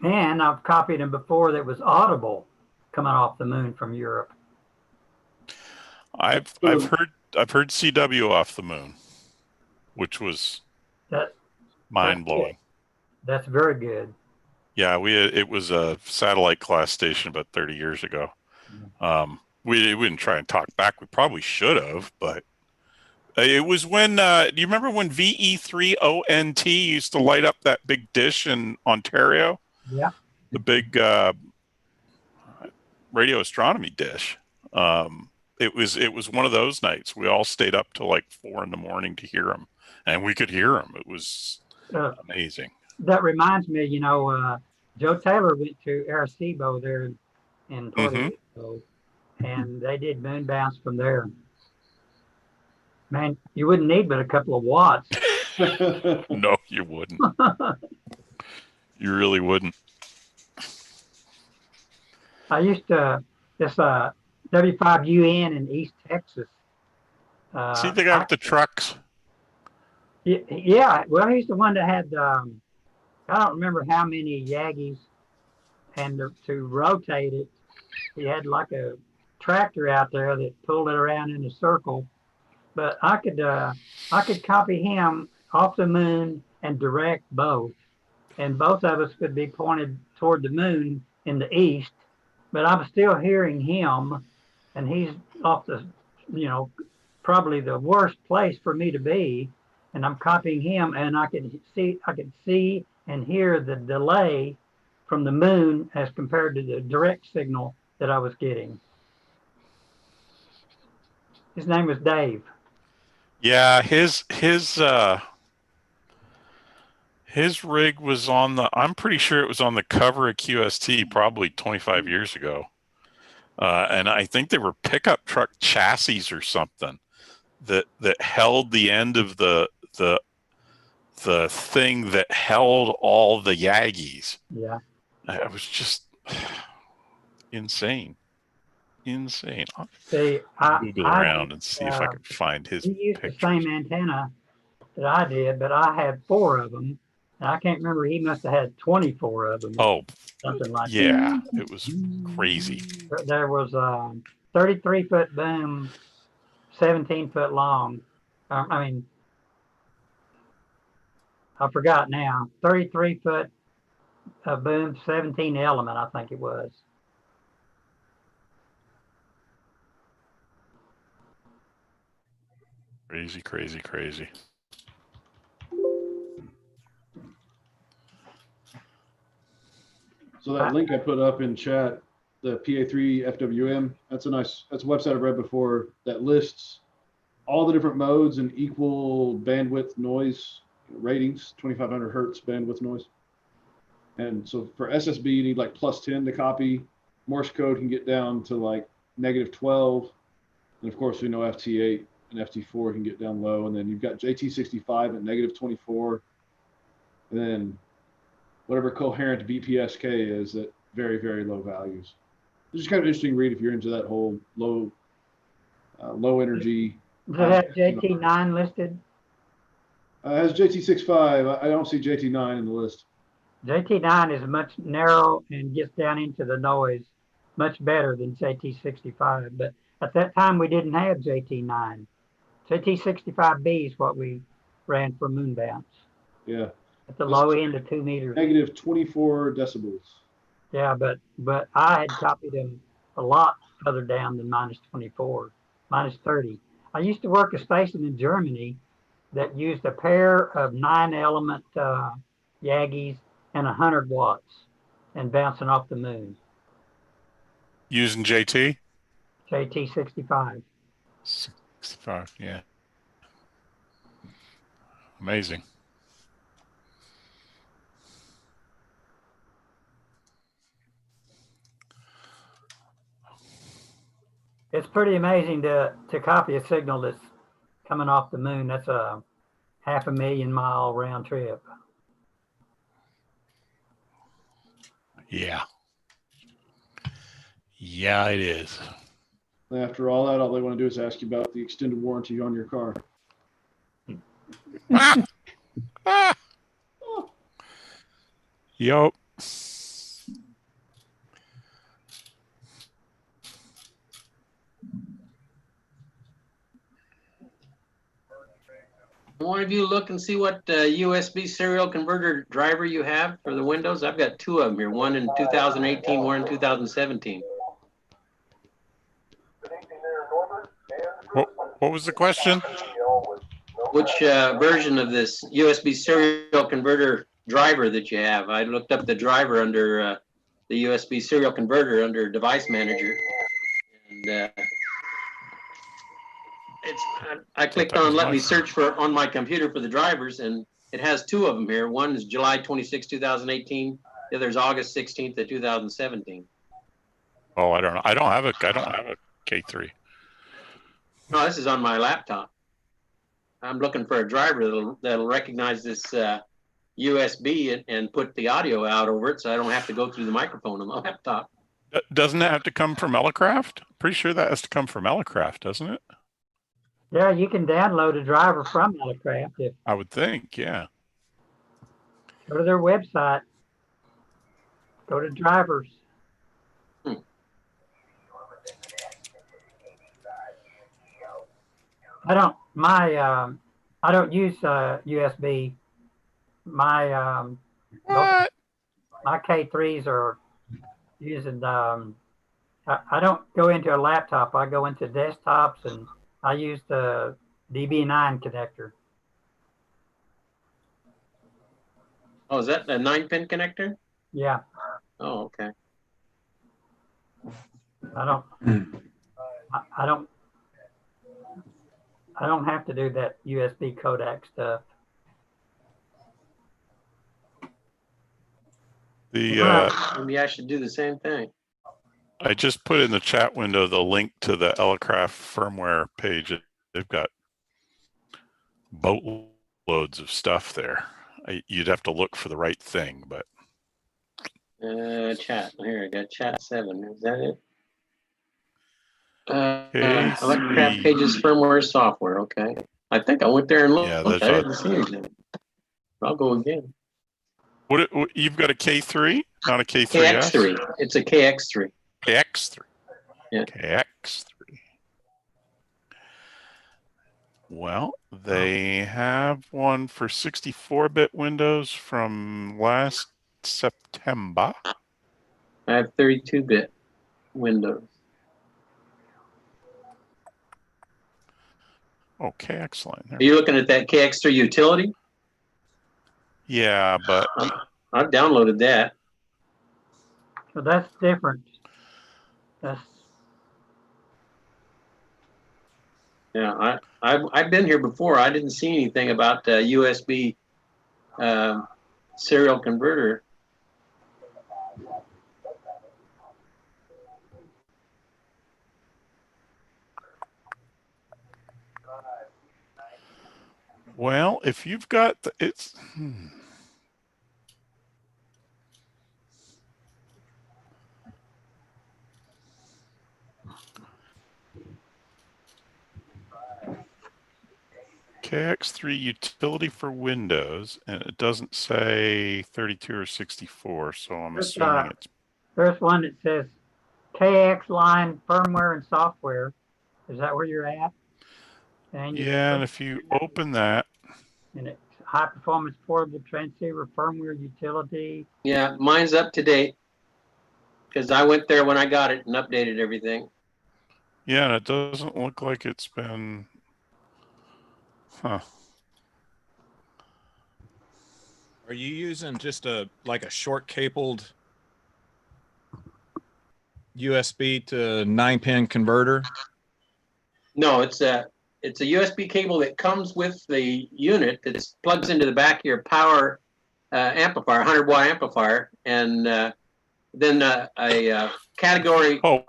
And I've copied them before that was audible coming off the moon from Europe. I've heard CW off the moon, which was mind blowing. That's very good. Yeah, it was a satellite class station about 30 years ago. We didn't try and talk back. We probably should have, but it was when. Do you remember when VE3ONT used to light up that big dish in Ontario? Yeah. The big radio astronomy dish. It was one of those nights. We all stayed up till like 4 a.m. to hear them, and we could hear them. It was amazing. That reminds me, Joe Taylor went to Arecibo there in Puerto Rico, and they did moon bounce from there. Man, you wouldn't need but a couple of watts. No, you wouldn't. You really wouldn't. I used to this W5UN in East Texas. See the guy with the trucks? Yeah, well, he's the one that had I don't remember how many Yagis, and to rotate it, he had like a tractor out there that pulled it around in a circle. But I could copy him off the moon and direct both, and both of us could be pointed toward the moon in the east, but I'm still hearing him, and he's off the, probably the worst place for me to be, and I'm copying him, and I could see and hear the delay from the moon as compared to the direct signal that I was getting. His name was Dave. Yeah, his rig was on the, I'm pretty sure it was on the cover of QST probably 25 years ago. And I think they were pickup truck chassis or something that held the end of the thing that held all the Yagis. Yeah. It was just insane. Insane. See, Google around and see if I can find his he used pictures. the same antenna that I did, but I had 4 of them. And I can't remember, he must have had 24 of them. Oh, something like yeah, that. it was crazy. There was a 33-foot boom, 17-foot long. I forgot now. 33-foot boom, 17 element, I think it was. Crazy, crazy, crazy. So that link I put up in chat, the PA3 FWM, that's a website I've read before that lists all the different modes and equal bandwidth noise ratings, 2500 hertz bandwidth noise. And so for SSB, you need like +10 to copy. Morse code can get down to like -12. And of course, we know FT8 and FT4 can get down low. And then you've got JT65 at -24. And then whatever coherent BPSK is at very, very low values. It's just kind of interesting read if you're into that whole low energy. Does it have JT9 listed? It has JT65. I don't see JT9 in the list. JT9 is much narrow and gets down into the noise much better than JT65. But at that time, we didn't have JT9. JT65B is what we ran for moon bounce. Yeah. At the low end of 2 meters. -24 decibels. Yeah, but I had copied them a lot further down than -24, -30. I used to work a station in Germany that used a pair of 9-element Yagis and 100 watts and bouncing off the moon. Using JT? JT65. 65, yeah. Amazing. It's pretty amazing to copy a signal that's coming off the moon. That's a 500,000 mile round trip. Yeah. Yeah, it is. After all that, all they want to do is ask you about the extended warranty on your car. Yup. One of you look and see what USB serial converter driver you have for the Windows. I've got 2 of them here, one in 2018, one in 2017. What was the question? Which version of this USB serial converter driver that you have? I looked up the driver under the USB serial converter under Device Manager. And I clicked on let me search for on my computer for the drivers, and it has 2 of them here. One is July 26, 2018. The other is August 16th of 2017. Oh, I don't know. I don't have a K3. No, this is on my laptop. I'm looking for a driver that'll recognize this USB and put the audio out over it, so I don't have to go through the microphone on my laptop. Doesn't it have to come from Elecraft? Pretty sure that has to come from Elecraft, doesn't it? Yeah, you can download a driver from Elecraft. I would think, yeah. Go to their website. Go to drivers. I don't use USB. My K3s are using I don't go into a laptop. I go into desktops, and I use the DB9 connector. Oh, is that a 9-pin connector? Yeah, Oh, okay. I don't have to do that USB codec stuff. The Maybe I should do the same thing. I just put in the chat window the link to the Elecraft firmware page. They've got boatloads of stuff there. You'd have to look for the right thing, but Chat. Here, I got chat 7. Is that it? Okay, Electrocraft pages, firmware, software. Okay. I think I went there and looked. Yeah, I that's didn't see anything. I'll go again. what you've got a K3, not a K3S? KX3. It's a KX3. KX3. Yeah. KX3. Well, they have one for 64-bit Windows from last September. I have 32-bit Windows. Okay, excellent. Are you looking at that KX3 utility? Yeah, but I've downloaded that. So that's different. Yeah, I've been here before. I didn't see anything about USB serial converter. well, if you've got it's KX3 utility for Windows, and it doesn't say 32 or 64, so I'm assuming it's. There's one that says KX line firmware and software. Is that where you're at? And And if you open that, and it's high performance portable transceiver firmware utility. Yeah, mine's up to date because I went there when I got it and updated everything. yeah, and it doesn't look like it's been. Huh. Are you using just a short cabled USB to 9-pin converter? No, it's a USB cable that comes with the unit that plugs into the back of your power amplifier, 100-watt amplifier, and then a category 6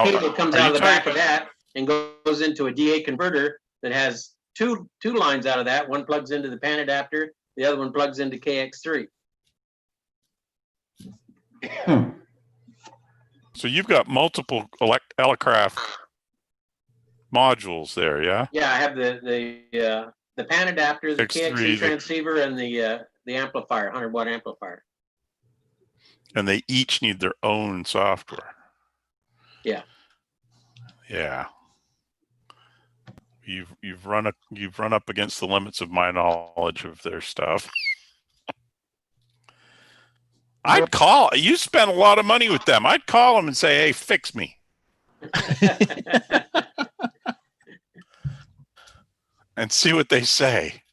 cable comes out of the back of that and goes into a DA converter that has two lines out of that. One plugs into the pan adapter, the other one plugs into KX3. So you've got multiple Elecraft modules there, yeah? Yeah, I have the pan adapter, the KX3 transceiver, and the amplifier, 100-watt amplifier. And they each need their own software. Yeah. Yeah. You've run up against the limits of my knowledge of their stuff. I'd call. You spent a lot of money with them. I'd call them and say, "Hey, fix me." And see what they say.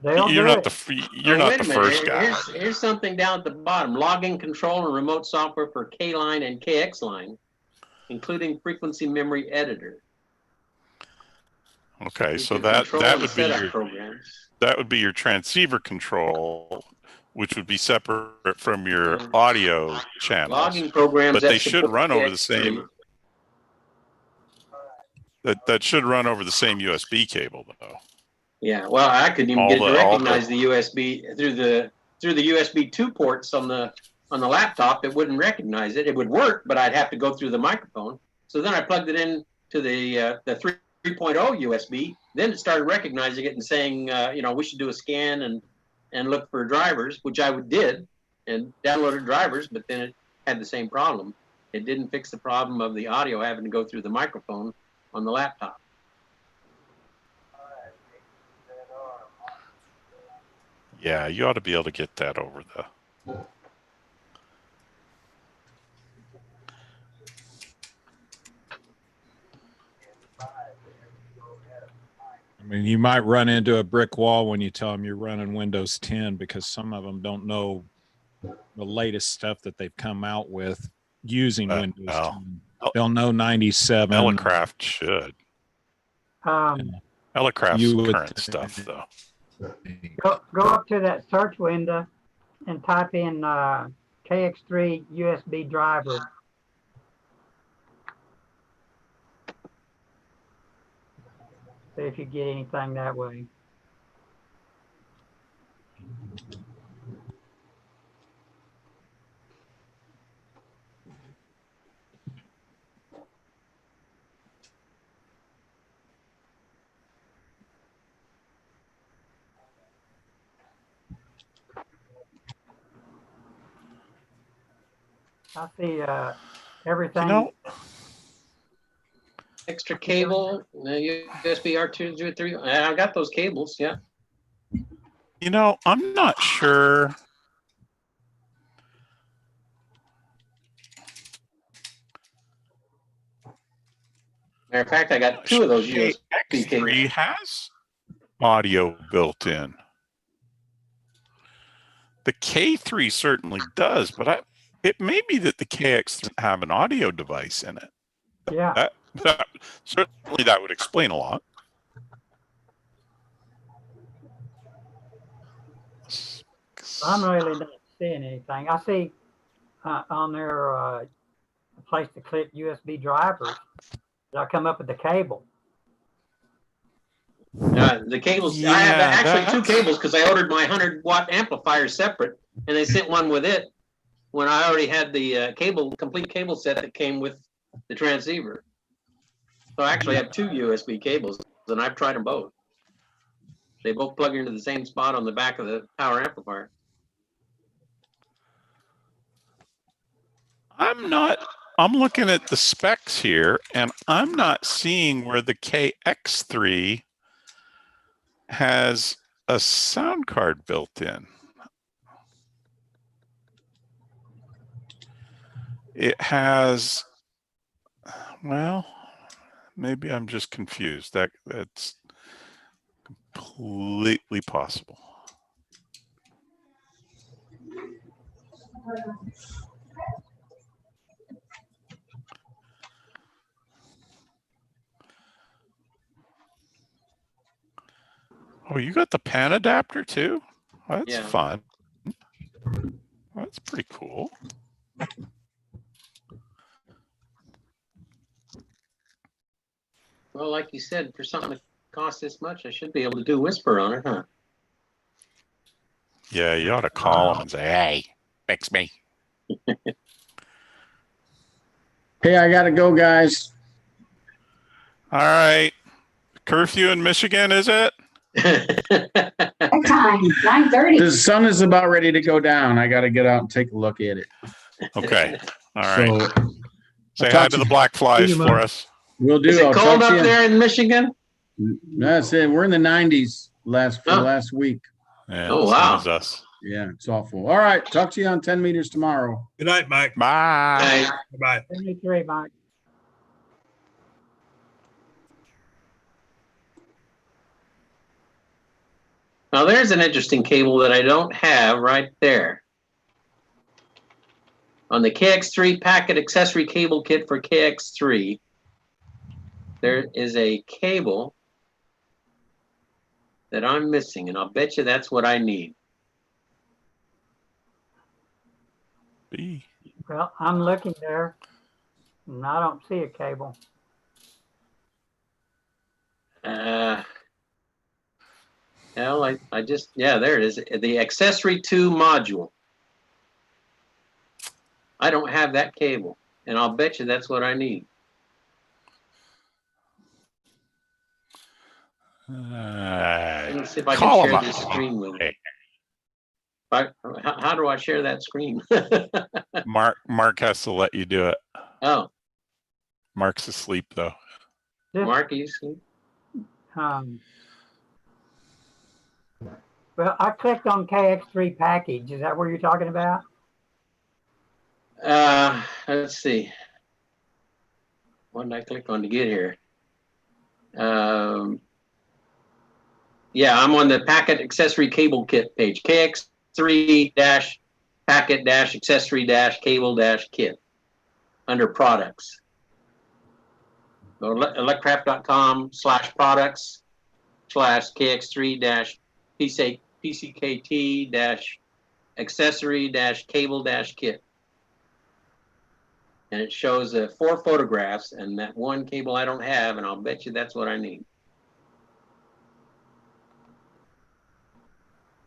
You're not the first guy. Here's something down at the bottom: logging control and remote software for K line and KX line, including frequency memory editor. Okay, so that would be your transceiver control, which would be separate from your audio channels. Logging programs, but they should run over the same. That should run over the same USB cable, though. Yeah, well, I couldn't even get it to recognize the USB through the USB 2 ports on the laptop. It wouldn't recognize it. It would work, but I'd have to go through the microphone. So then I plugged it in to the 3.0 USB. Then it started recognizing it and saying, we should do a scan and look for drivers, which I did, and downloaded drivers. But then it had the same problem. It didn't fix the problem of the audio having to go through the microphone on the laptop. Yeah, you ought to be able to get that over the. mean, you might run into a brick wall when you tell them you're running Windows 10 because some of them don't know the latest stuff that they've come out with using Windows 10. They'll know 97. Elecraft should. Elecraft's current stuff, though. Go up to that search window and type in KX3 USB driver. See if you get anything that way. I see everything. Extra cable, USB R2 3. I got those cables. Yeah. I'm not sure. Matter of fact, I got 2 of those USB cables. X3 has audio built in. The K3 certainly does, but it may be that the KX3 have an audio device in it. Yeah. Certainly that would explain a lot. I'm really not seeing anything. I see on there a place to click USB drivers. I come up with the cable. The cables. I have actually 2 cables because I ordered my 100-watt amplifier separate, and they sent one with it when I already had the complete cable set that came with the transceiver. So I actually have 2 USB cables, and I've tried them both. They both plug into the same spot on the back of the power amplifier. I'm looking at the specs here, and I'm not seeing where the KX3 has a sound card built in. It has, well, maybe I'm just confused. That's completely possible. Oh, you got the pan adapter too? Oh, that's fun. That's pretty cool. Well, like you said, for something that costs this much, I should be able to do Whisper on it, huh? Yeah, you ought to call them and say, "Hey, fix me." Hey, I gotta go, guys. All right. Curfew in Michigan, is it? What time? 9:30. The sun is about ready to go down. I gotta get out and take a look at it. Okay. All right. So, say hi to the black flies for us. We'll do. Is it I'll cold talk to up you. there in Michigan? That's it. We're in the 90s last week. Yeah, Oh, wow. Same as us. Yeah, it's awful. All right. Talk to you on 10 meters tomorrow. Good night, Mike. Bye. Bye. 73, Mike. Now there's an interesting cable that I don't have right there. On the KX3 packet accessory cable kit for KX3, there is a cable that I'm missing, and I'll bet you that's what I need. B. Well, I'm looking there, and I don't see a cable. Well, I just, yeah, there it is. The accessory 2 module. I don't have that cable, and I'll bet you that's what I need. Let me see if I can share this screen with you. How do I share that screen? Mark has to let you do it. Oh. Mark's asleep though. Mark, are you asleep? Well, I clicked on KX3 package. Is that what you're talking about? Let's see. What did I click on to get here? Yeah, I'm on the packet accessory cable kit page. KX3-packet-accessory-cable-kit under products. Go to electracraft.com/products/KX3-PCKT-accessory-cable-kit. And it shows 4 photographs and that one cable I don't have, and I'll bet you that's what I need.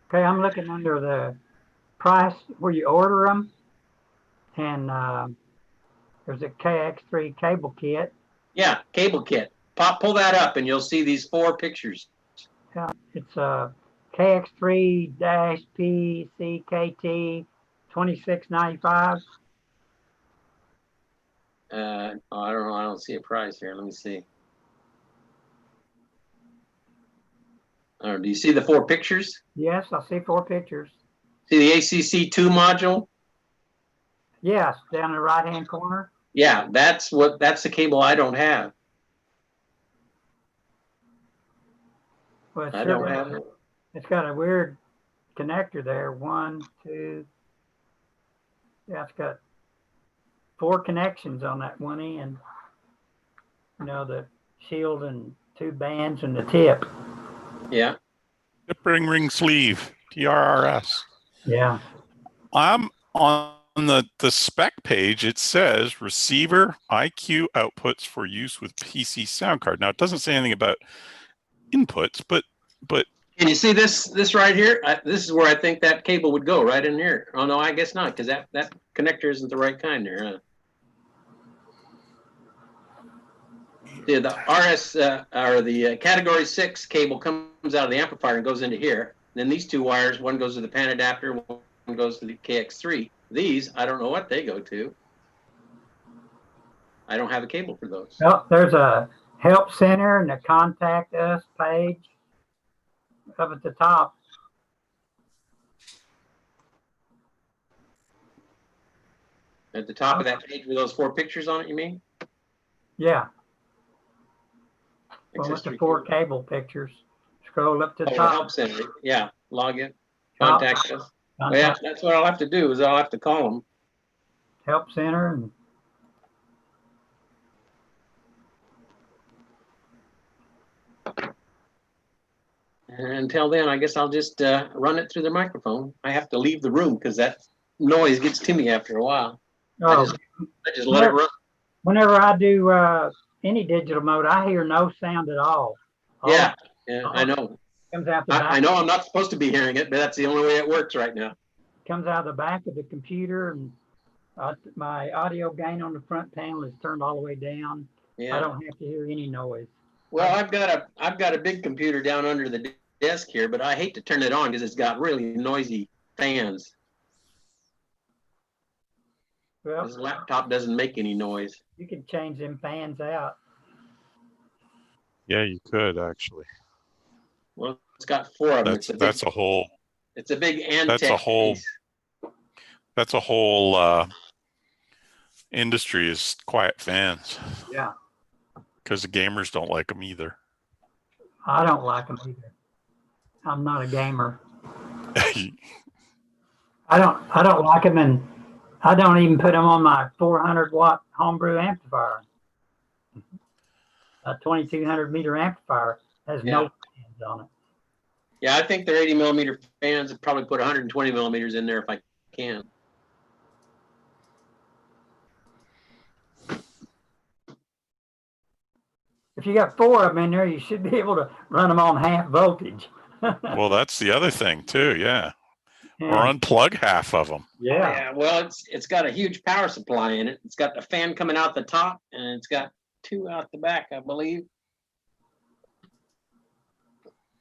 Okay, I'm looking under the price where you order them, and there's a KX3 cable kit. Yeah, cable kit. Pull that up, and you'll see these 4 pictures. Yeah, it's KX3-PCKT 2695. I don't know. I don't see a price here. Let me see. Do you see the 4 pictures? Yes, I see 4 pictures. See the ACC2 module? Yes, down in the right-hand corner. Yeah, that's the cable I don't have. Well, I don't have it. It's got a weird connector there. 1, 2. Yeah, it's got 4 connections on that one end. You know, the shield and 2 bands and the tip. Yeah. Tip ring sleeve, TRRS. Yeah. I'm on the spec page. It says receiver IQ outputs for use with PC sound card. Now it doesn't say anything about inputs, but can you see this right here? This is where I think that cable would go, right in here. Oh no, I guess not, because that connector isn't the right kind there. Huh? See, the RS or the category 6 cable comes out of the amplifier and goes into here. Then these 2 wires, one goes to the pan adapter, one goes to the KX3. These, I don't know what they go to. I don't have a cable for those. Well, there's a help center and a contact us page up at the top. At the top of that page with those 4 pictures on it, you mean? Yeah. Well, with the 4 cable pictures. Scroll up to the the top. help center. Yeah, log in, contact us. Well, yeah, that's what I'll have to do. Is I'll have to call them. Help center and. Until then, I guess I'll just run it through the microphone. I have to leave the room because that noise gets to me after a while. Oh. I just let it run. Whenever I do any digital mode, I hear no sound at all. Yeah, I know. Comes out the back. I know I'm not supposed to be hearing it, but that's the only way it works right now. Comes out of the back of the computer, and my audio gain on the front panel is turned all the way down. Yeah. I don't have to hear any noise. Well, I've got a big computer down under the desk here, but I hate to turn it on because it's got really noisy fans. Well, this laptop doesn't make any noise. You can change them fans out. Yeah, you could actually. Well, it's got 4 of them. That's a whole. It's a big Antec. That's a whole industry is quiet fans. Yeah. because the gamers don't like them either. I don't like them either. I'm not a gamer. I don't like them, and I don't even put them on my 400-watt homebrew amplifier. A 2200 meter amplifier has no fans on it. Yeah, I think they're 80 millimeter fans. I'd probably put 120 millimeters in there if I can. If you got 4 of them in there, you should be able to run them on half voltage. Well, that's the other thing too. Yeah. Or Yeah. unplug half of them. Yeah. Well, it's got a huge power supply in it. It's got the fan coming out the top, and it's got 2 out the back, I believe.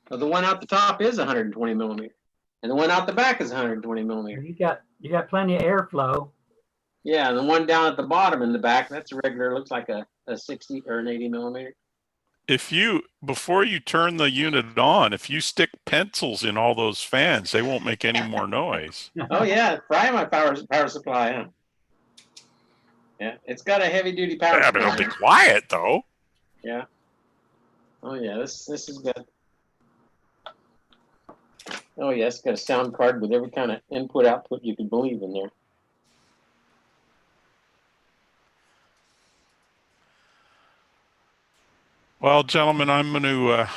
So the one out the top is 120 millimeter, and the one out the back is 120 millimeter. You got plenty of airflow. Yeah, and the one down at the bottom in the back, that's a regular, looks like a 60 or an 80 millimeter. If you, before you turn the unit on, if you stick pencils in all those fans, they won't make any more noise. Oh yeah, fry my power supply, huh? Yeah, it's got a heavy duty power Yeah, but supply. it'll be quiet though. Yeah. Oh yeah, this is good. Oh yeah, it's got a sound card with every kind of input output you could believe in there. Well, gentlemen, I'm going to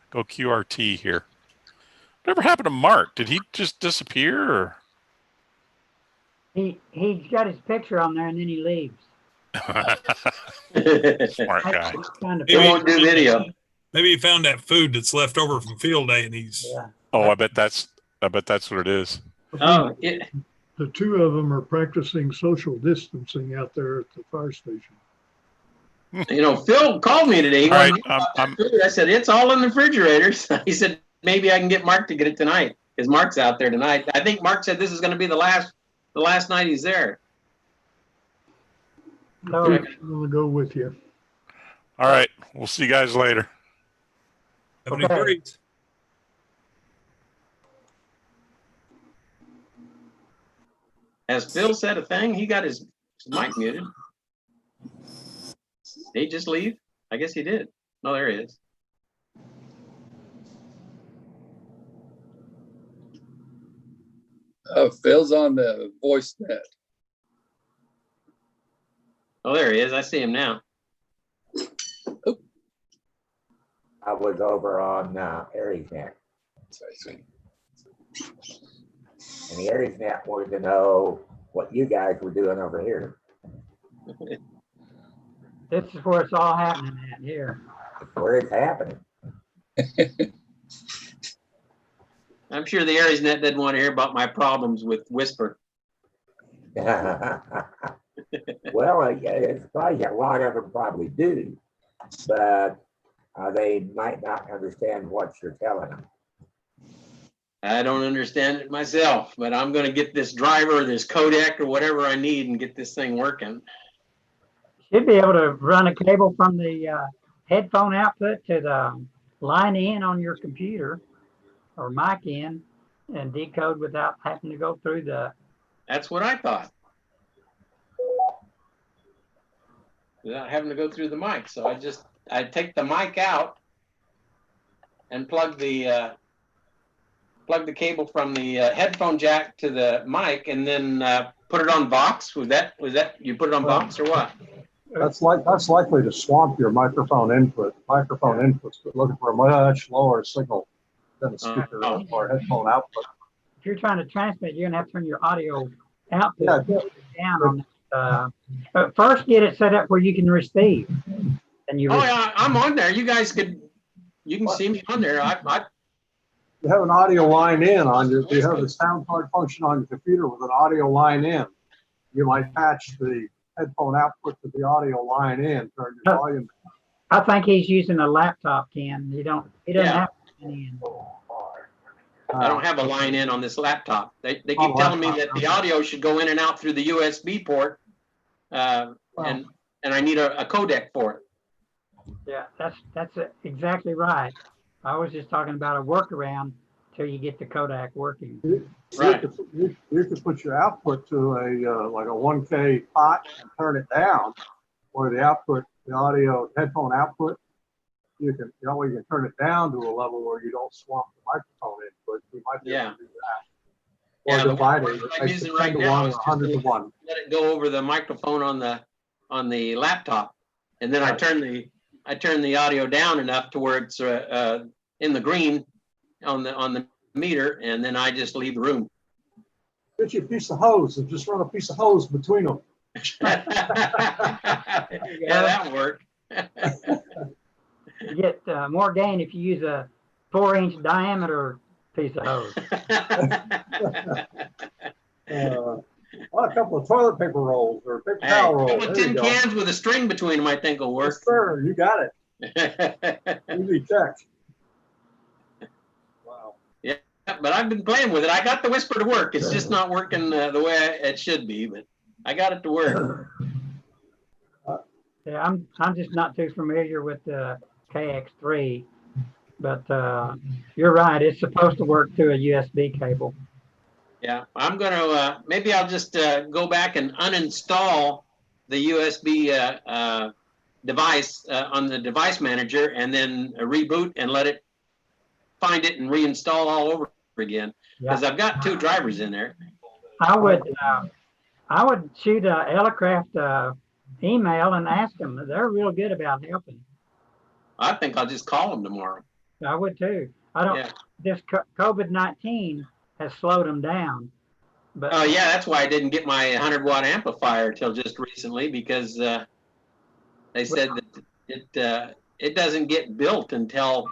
go QRT here. Whatever happened to Mark? Did he just disappear? Or? He's got his picture on there and then he leaves. Smart guy. He won't do video. Maybe he found that food that's left over from field day, and he's. Yeah. Oh, I bet that's what it is. Oh, The two of them are practicing social distancing out there at the fire station. You know, Phil called me today. He All right, wanted to know about that food. I said, it's all in the refrigerator. He said, maybe I can get Mark to get it tonight, because Mark's out there tonight. I think Mark said this is going to be the last night he's there. No. I'm gonna go with you. All right, we'll see you guys later. Have any great. Has Phil said a thing? He got his mic muted. Did he just leave? I guess he did. No, there he is. Phil's on the voice net. Oh, there he is. I see him now. I was over on Aries Net. And the Aries Net wanted to know what you guys were doing over here. This is where it's all happening at here. Where it's happening. I'm sure the Aries Net didn't want to hear about my problems with Whisper. Well, yeah, it's probably a lot of them probably do, but they might not understand what you're telling them. I don't understand it myself, but I'm going to get this driver, this codec, or whatever I need and get this thing working. Should be able to run a cable from the headphone output to the line in on your computer or mic in and decode without having to go through the. That's what I thought. Without having to go through the mic. So I take the mic out and plug the cable from the headphone jack to the mic, and then put it on box. Was that you put it on box or what? That's likely to swamp your microphone input. Microphone input's looking for a much lower signal than a speaker or headphone output. If you're trying to transmit, you're gonna have to turn your audio output down on. But first, get it set up where you can receive. And you. Oh yeah, I'm on there. You guys can see me on there. You have an audio line in on your. You have a sound card function on your computer with an audio line in. You might patch the headphone output to the audio line in. Turn your volume down. I think he's using a laptop, Ken. He doesn't have any in. I don't have a line in on this laptop. They keep telling me that the audio should go in and out through the USB port, and I need a codec for it. Yeah, that's exactly right. I was just talking about a workaround till you get the codec working. Right. You could put your output to a like a 1K pot and turn it down, or the output, the audio headphone output. You can turn it down to a level where you don't swamp the microphone input. You might be able to do that. Or divide it. I'm using right now is just to let it go over the microphone on the laptop, and then I turn the audio down enough to where it's in the green on the meter, and then I just leave the room. Get you a piece of hose and just run a piece of hose between them. Yeah, that worked. You get more gain if you use a 4-inch diameter piece of hose. A couple of toilet paper rolls or paper towel rolls. A couple of tin cans with a string between them, I think, will work. Yes, sir, you got it. Easy check. Wow. Yeah, but I've been playing with it. I got the Whisper to work. It's just not working the way it should be, but I got it to work. Yeah, I'm just not too familiar with the KX3, but you're right. It's supposed to work through a USB cable. Yeah, I'm going to, maybe I'll just go back and uninstall the USB device on the device manager and then reboot and let it find it and reinstall all over again because I've got 2 drivers in there. I would shoot a Elecraft email and ask them. They're real good about helping. I think I'll just call them tomorrow. I would too. I don't. Yeah. This COVID-19 has slowed them down. But oh yeah, that's why I didn't get my 100-watt amplifier till just recently because they said that it doesn't get built until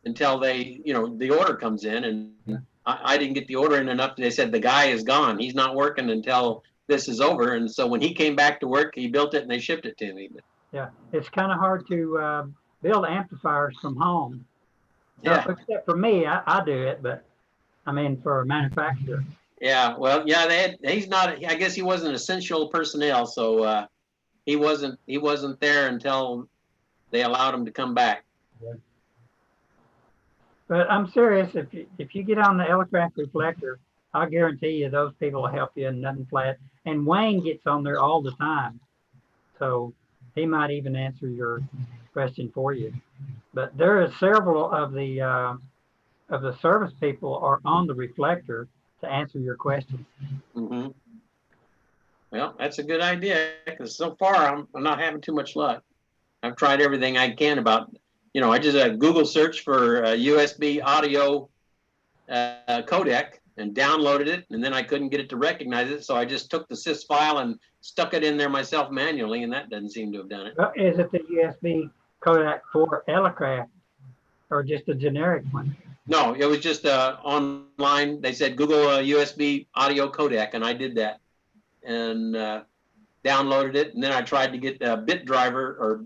they the order comes in, and I didn't get the order in enough. They said the guy is gone. He's not working until this is over, and so when he came back to work, he built it and they shipped it to me. yeah, it's kind of hard to build amplifiers from home. Yeah. Except for me, I do it, but I mean for a manufacturer. Yeah, well, yeah, he's not. I guess he wasn't essential personnel, so he wasn't there until they allowed him to come back. Yeah. But I'm serious. If you get on the Elecraft reflector, I guarantee you those people will help you and nothing flat. And Wayne gets on there all the time, so he might even answer your question for you. But there are several of the service people are on the reflector to answer your questions. Mm-hmm. Well, that's a good idea because so far I'm not having too much luck. I've tried everything I can about, I just Google search for USB audio codec and downloaded it, and then I couldn't get it to recognize it, so I just took the sys file and stuck it in there myself manually, and that doesn't seem to have done it. Is it the USB codec for Elecraft or just a generic one? No, it was just online. They said Google USB audio codec, and I did that and downloaded it. And then I tried to get a bit driver, or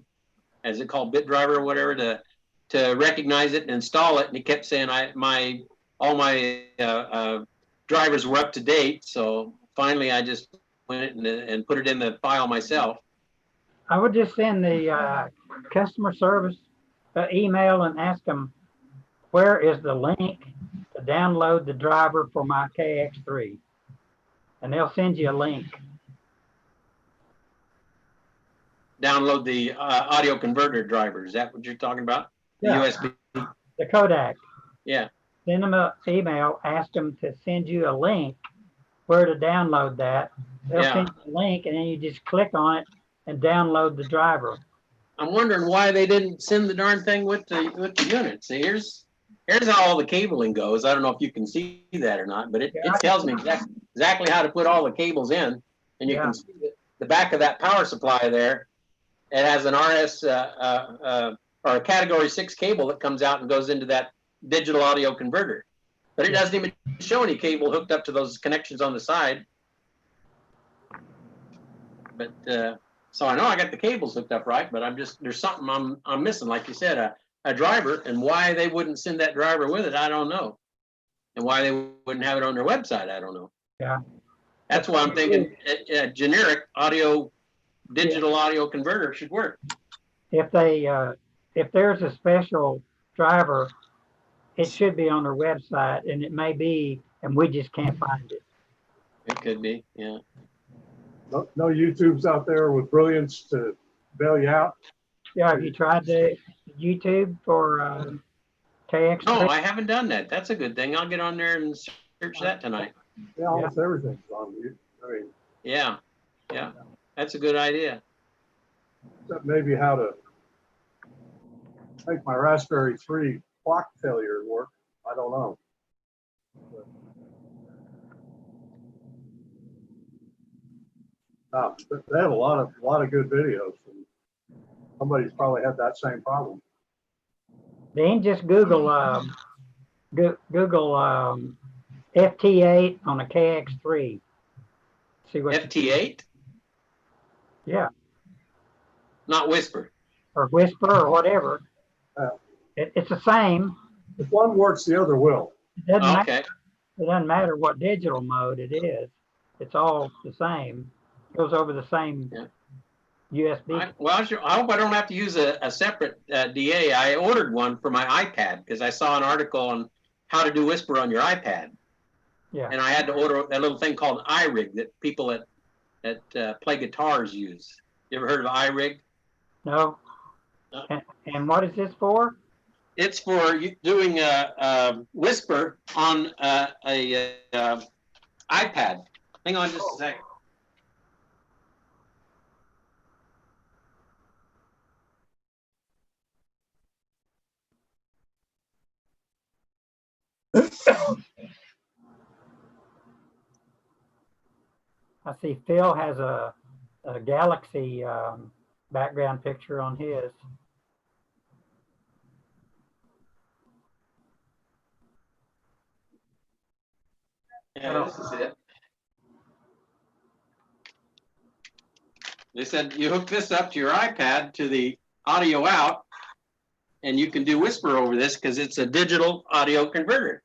as it called, bit driver or whatever, to recognize it and install it. And it kept saying all my drivers were up to date. So finally, I just went and put it in the file myself. I would just send the customer service email and ask them, where is the link to download the driver for my KX3? And they'll send you a link. Download the audio converter driver. Is that what you're talking about? Yeah. The USB? The codec. Yeah. Send them an email, ask them to send you a link where to download that. They'll send you a link, and then you just click on it and download the driver. I'm wondering why they didn't send the darn thing with the unit. See, here's how all the cabling goes. I don't know if you can see that or not, but it tells me exactly how to put all the cables in, and you can see the back of that power supply there. It has an RS or a Category 6 cable that comes out and goes into that digital audio converter, but it doesn't even show any cable hooked up to those connections on the side. But so I know I got the cables hooked up right, but there's something I'm missing. Like you said, a driver, and why they wouldn't send that driver with it, I don't know. And why they wouldn't have it on their website, I don't know. Yeah. That's why I'm thinking a generic digital audio converter should work. If there's a special driver, it should be on their website, and it may be, and we just can't find it. It could be, yeah. No YouTubes out there with brilliance to bail you out. Yeah, have you tried the YouTube for KX? No, I haven't done that. That's a good thing. I'll get on there and search that tonight. Yeah, almost everything's on YouTube. I mean, yeah, that's a good idea. That maybe how to make my Raspberry 3 clock failure work. I don't know. But they have a lot of good videos, and somebody's probably had that same problem. Then just Google FT8 on a KX3. See what FT8? Yeah. Not Whisper. Or Whisper or whatever. It's the same. If one works, the other will. It doesn't matter. It doesn't matter what digital mode it is. It's all the same. It goes over the same USB. I hope I don't have to use a separate DA. I ordered one for my iPad because I saw an article on how to do Whisper on your iPad. Yeah. And I had to order a little thing called iRig that people that play guitars use. You ever heard of iRig? No. And what is this for? It's for doing a whisper on a iPad. Hang on just a second. I see Phil has a Galaxy background picture on his. Yeah, this is it. They said you hook this up to your iPad to the audio out, and you can do whisper over this because it's a digital audio converter.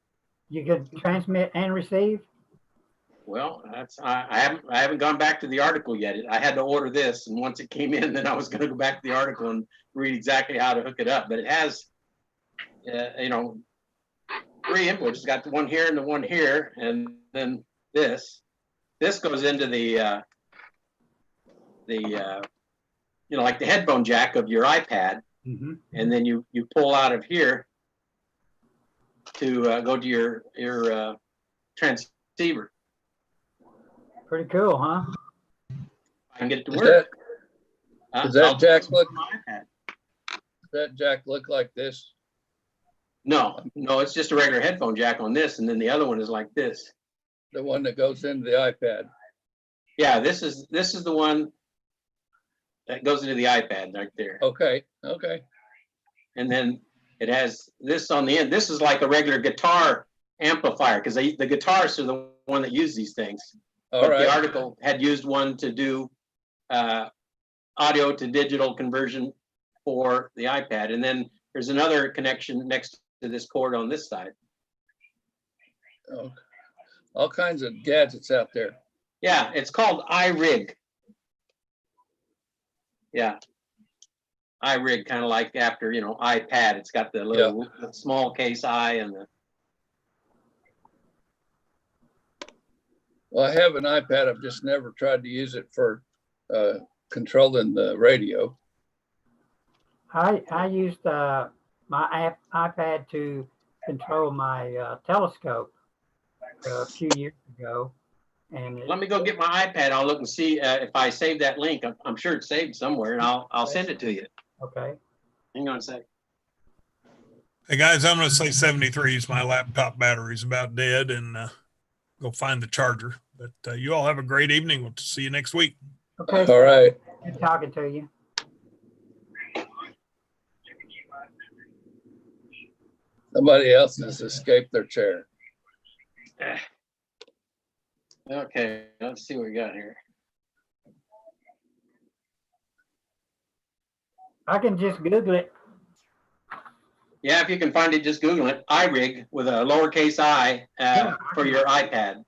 You can transmit and receive? Well, that's I haven't gone back to the article yet. I had to order this, and once it came in, then I was going to go back to the article and read exactly how to hook it up. But it has, you know, 3 inputs. It's got the one here and the one here, and then this. This goes into the you know, like the headphone jack of your iPad, and then you pull out of here to go to your transceiver. Pretty cool, huh? I can get it to work. Does that jack look? Does that jack look like this? No, it's just a regular headphone jack on this, and then the other one is like this. The one that goes into the iPad. Yeah, this is the one that goes into the iPad right there. Okay. And then it has this on the end. This is like a regular guitar amplifier because the guitarists are the one that use these things. But the article had used one to do audio to digital conversion for the iPad. And then there's another connection next to this cord on this side. Oh, all kinds of gadgets out there. Yeah, it's called iRig. Yeah. iRig, kind of like after, you know, iPad. It's got the little the small case I and the. Well, I have an iPad. I've just never tried to use it for controlling the radio. I used my iPad to control my telescope a few years ago. And Let me go get my iPad. I'll look and see if I saved that link. I'm sure it's saved somewhere, and I'll send it to you. Okay. Hang on a sec. Hey guys, I'm going to say 73s. My laptop battery's about dead, and go find the charger. But you all have a great evening. We'll see you next week. Okay. All right. Good talking to you. Somebody else has escaped their chair. Okay, let's see what we got here. I can just Google it. Yeah, if you can find it, just Google it. iRig with a lowercase I for your iPad.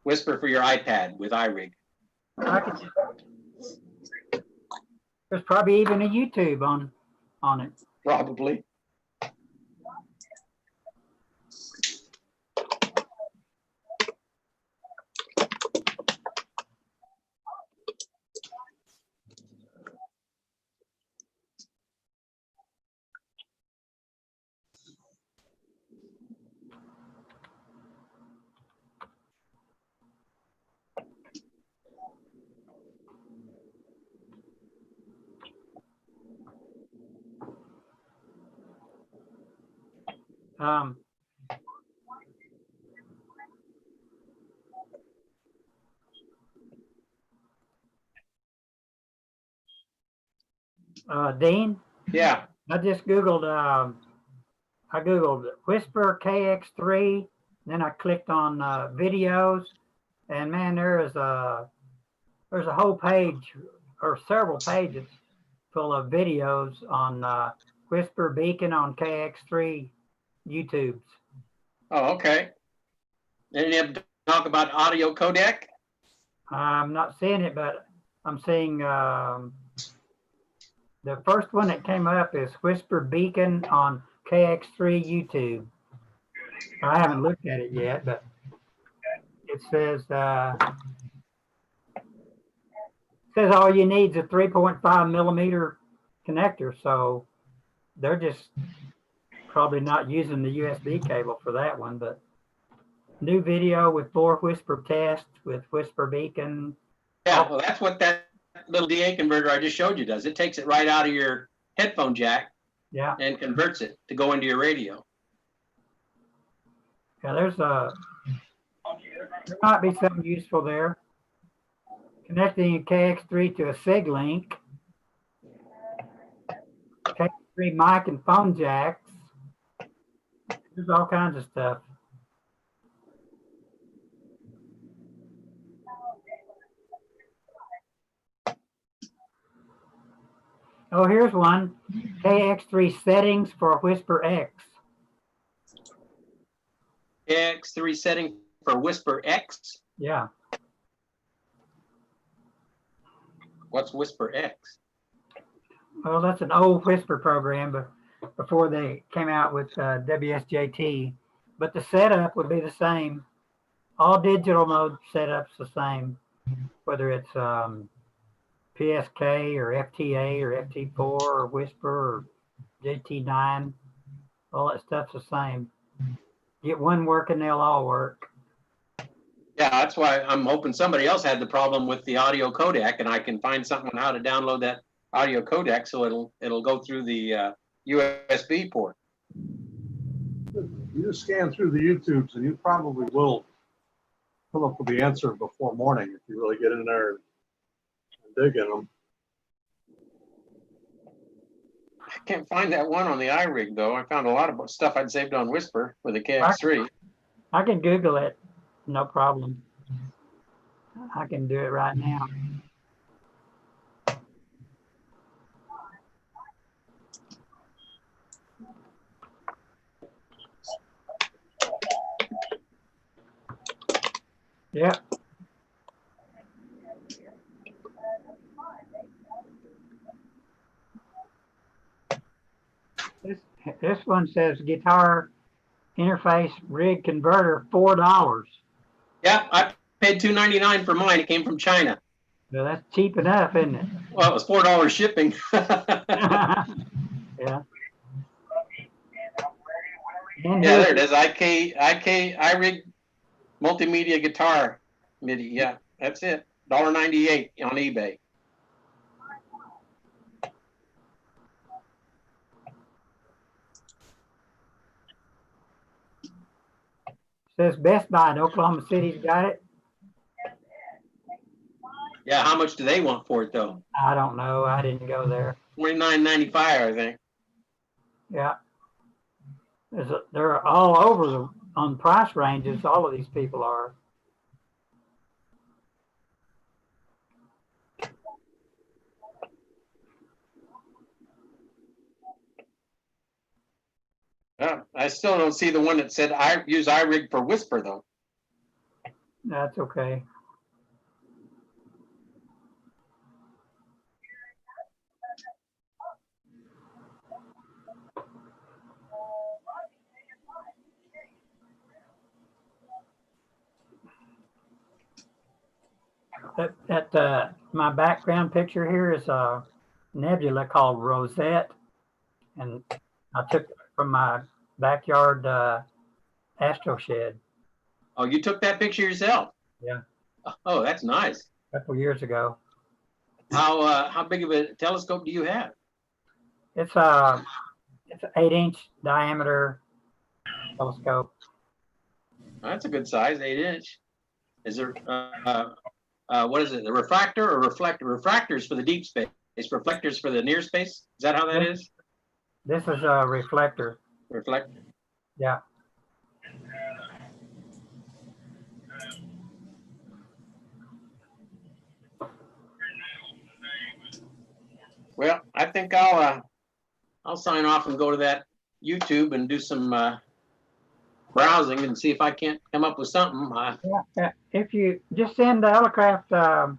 Whisper for your iPad with iRig. There's probably even a YouTube on it. Probably. Dean? Yeah. I just Googled, I Googled Whisper KX3, then I clicked on videos, and man, there's a whole page or several pages full of videos on Whisper Beacon on KX3 YouTubes. Oh, okay. Any of them talk about audio codec? I'm not seeing it, but I'm seeing the first one that came up is Whisper Beacon on KX3 YouTube. I haven't looked at it yet, but it says all you need is a 3.5 millimeter connector. So they're just probably not using the USB cable for that one, but new video with 4 whisper test with whisper beacon. Yeah, well, that's what that little DA converter I just showed you does. It takes it right out of your headphone jack, yeah, and converts it to go into your radio. Yeah, there might be something useful there. Connecting a KX3 to a SIG link. KX3 mic and phone jacks. There's all kinds of stuff. Oh, here's one. KX3 settings for Whisper X. KX3 setting for Whisper X? Yeah. What's Whisper X? Well, that's an old Whisper program, but before they came out with WSJT. But the setup would be the same. All digital mode setups the same, whether it's PSK or FTA or FT4 or Whisper or JT9. All that stuff's the same. Get one working, they'll all work. Yeah, that's why I'm hoping somebody else had the problem with the audio codec, and I can find something on how to download that audio codec so it'll go through the USB port. You just scan through the YouTubes and you probably will come up with the answer before morning if you really get in there and dig in them. I can't find that one on the iRig though. I found a lot of stuff I'd saved on Whisper with the KX3. I can Google it, no problem. I can do it right now. Yeah. This one says guitar interface rig converter, $4. Yeah, I paid $2.99 for mine. It came from China. Well, that's cheap enough, isn't it? Well, it was $4 shipping. Yeah. Yeah, there it is. iRig multimedia guitar MIDI. Yeah, that's it. $1.98 on eBay. Says Best Buy in Oklahoma City's got it. Yeah, how much do they want for it though? I don't know. I didn't go there. $29.95, I think. Yeah. They're all over on price ranges. All of these people are. Yeah, I still don't see the one that said I use iRig for Whisper though. That's okay. My background picture here is a nebula called Rosette, and I took it from my backyard astro shed. Oh, you took that picture yourself? Yeah. Oh, that's nice. A couple years ago. How big of a telescope do you have? It's an 8-inch diameter telescope. That's a good size, 8-inch. Is there what is it? The refractor or reflector? Refractors for the deep space. Reflectors for the near space. Is that how that is? This is a reflector. Reflector. Yeah. Well, I think I'll sign off and go to that YouTube and do some browsing and see if I can't come up with something. Yeah. If you just send the Elecraft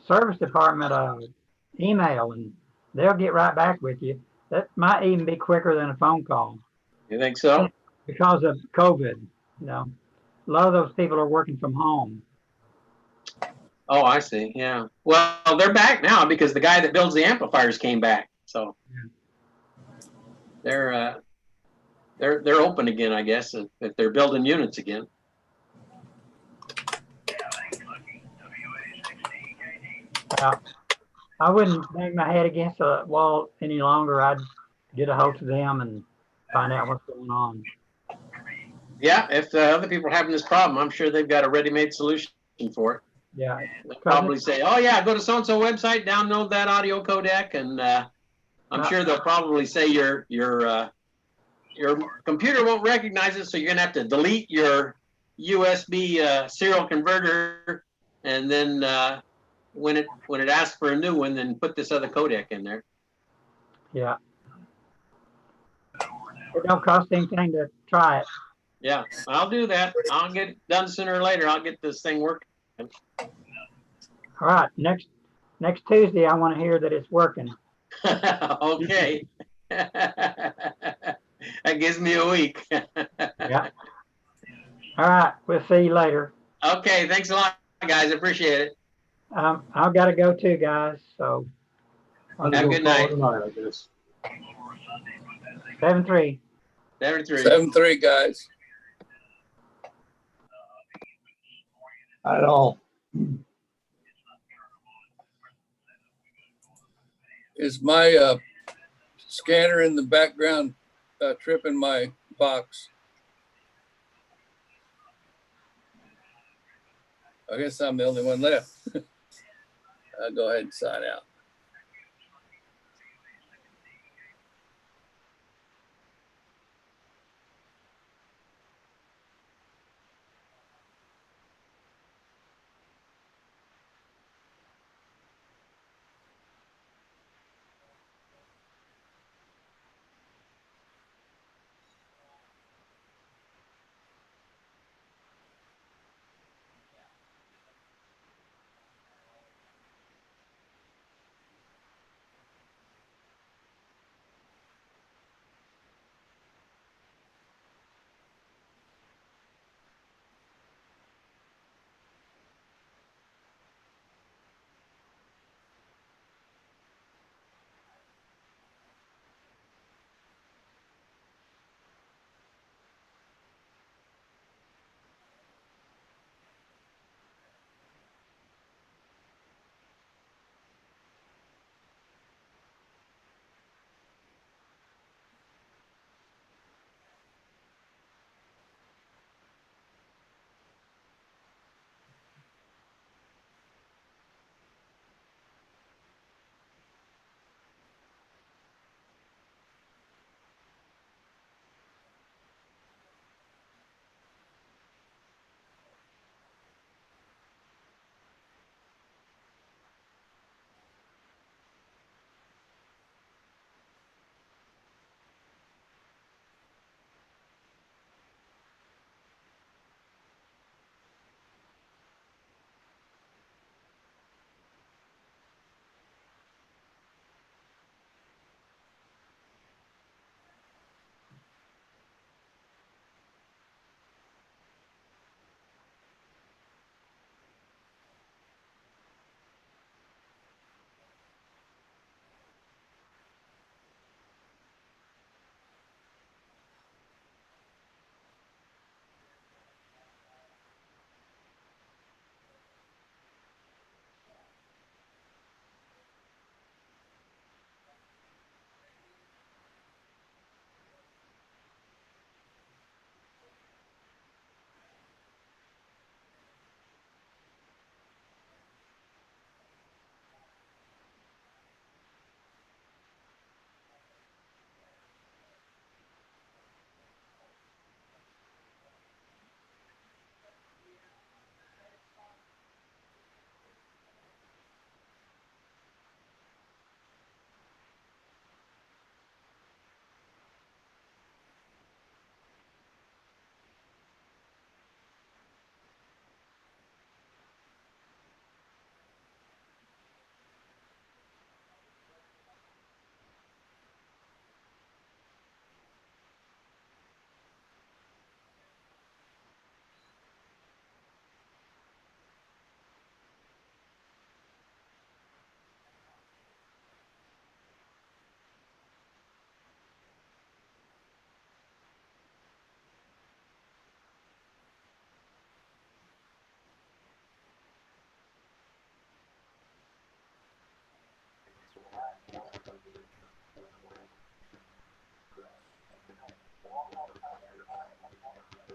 service department an email and they'll get right back with you. That might even be quicker than a phone call. You think so? Because of COVID, you know, a lot of those people are working from home. Oh, I see. Yeah. Well, they're back now because the guy that builds the amplifiers came back. So. they're open again, I guess, if they're building units again. I wouldn't bang my head against a wall any longer. I'd get a hold of them and find out what's going on. Yeah, if other people are having this problem, I'm sure they've got a ready-made solution for it. Yeah. They'll probably say, "Oh yeah, go to so-and-so website, download that audio codec," and I'm sure they'll probably say your computer won't recognize it, so you're gonna have to delete your USB serial converter, and then when it asks for a new one, then put this other codec in there. Yeah. It don't cost anything to try it. Yeah, I'll do that. I'll get it done sooner or later. I'll get this thing working. All right. Next Tuesday, I want to hear that it's working. Okay. That gives me a week. Yeah. All right. We'll see you later. Okay. Thanks a lot, guys. Appreciate it. I've got to go too, guys. So have a good night. Tonight, I guess. 7-3. 7-3. 7-3, guys. At all. Is my scanner in the background tripping my box? I guess I'm the only one left. I'll go ahead and sign out.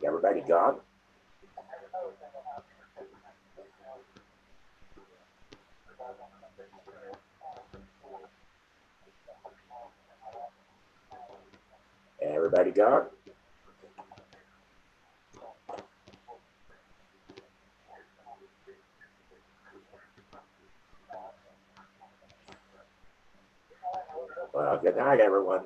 Everybody gone? Everybody gone? Well, good night, everyone.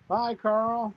Bye, Carl.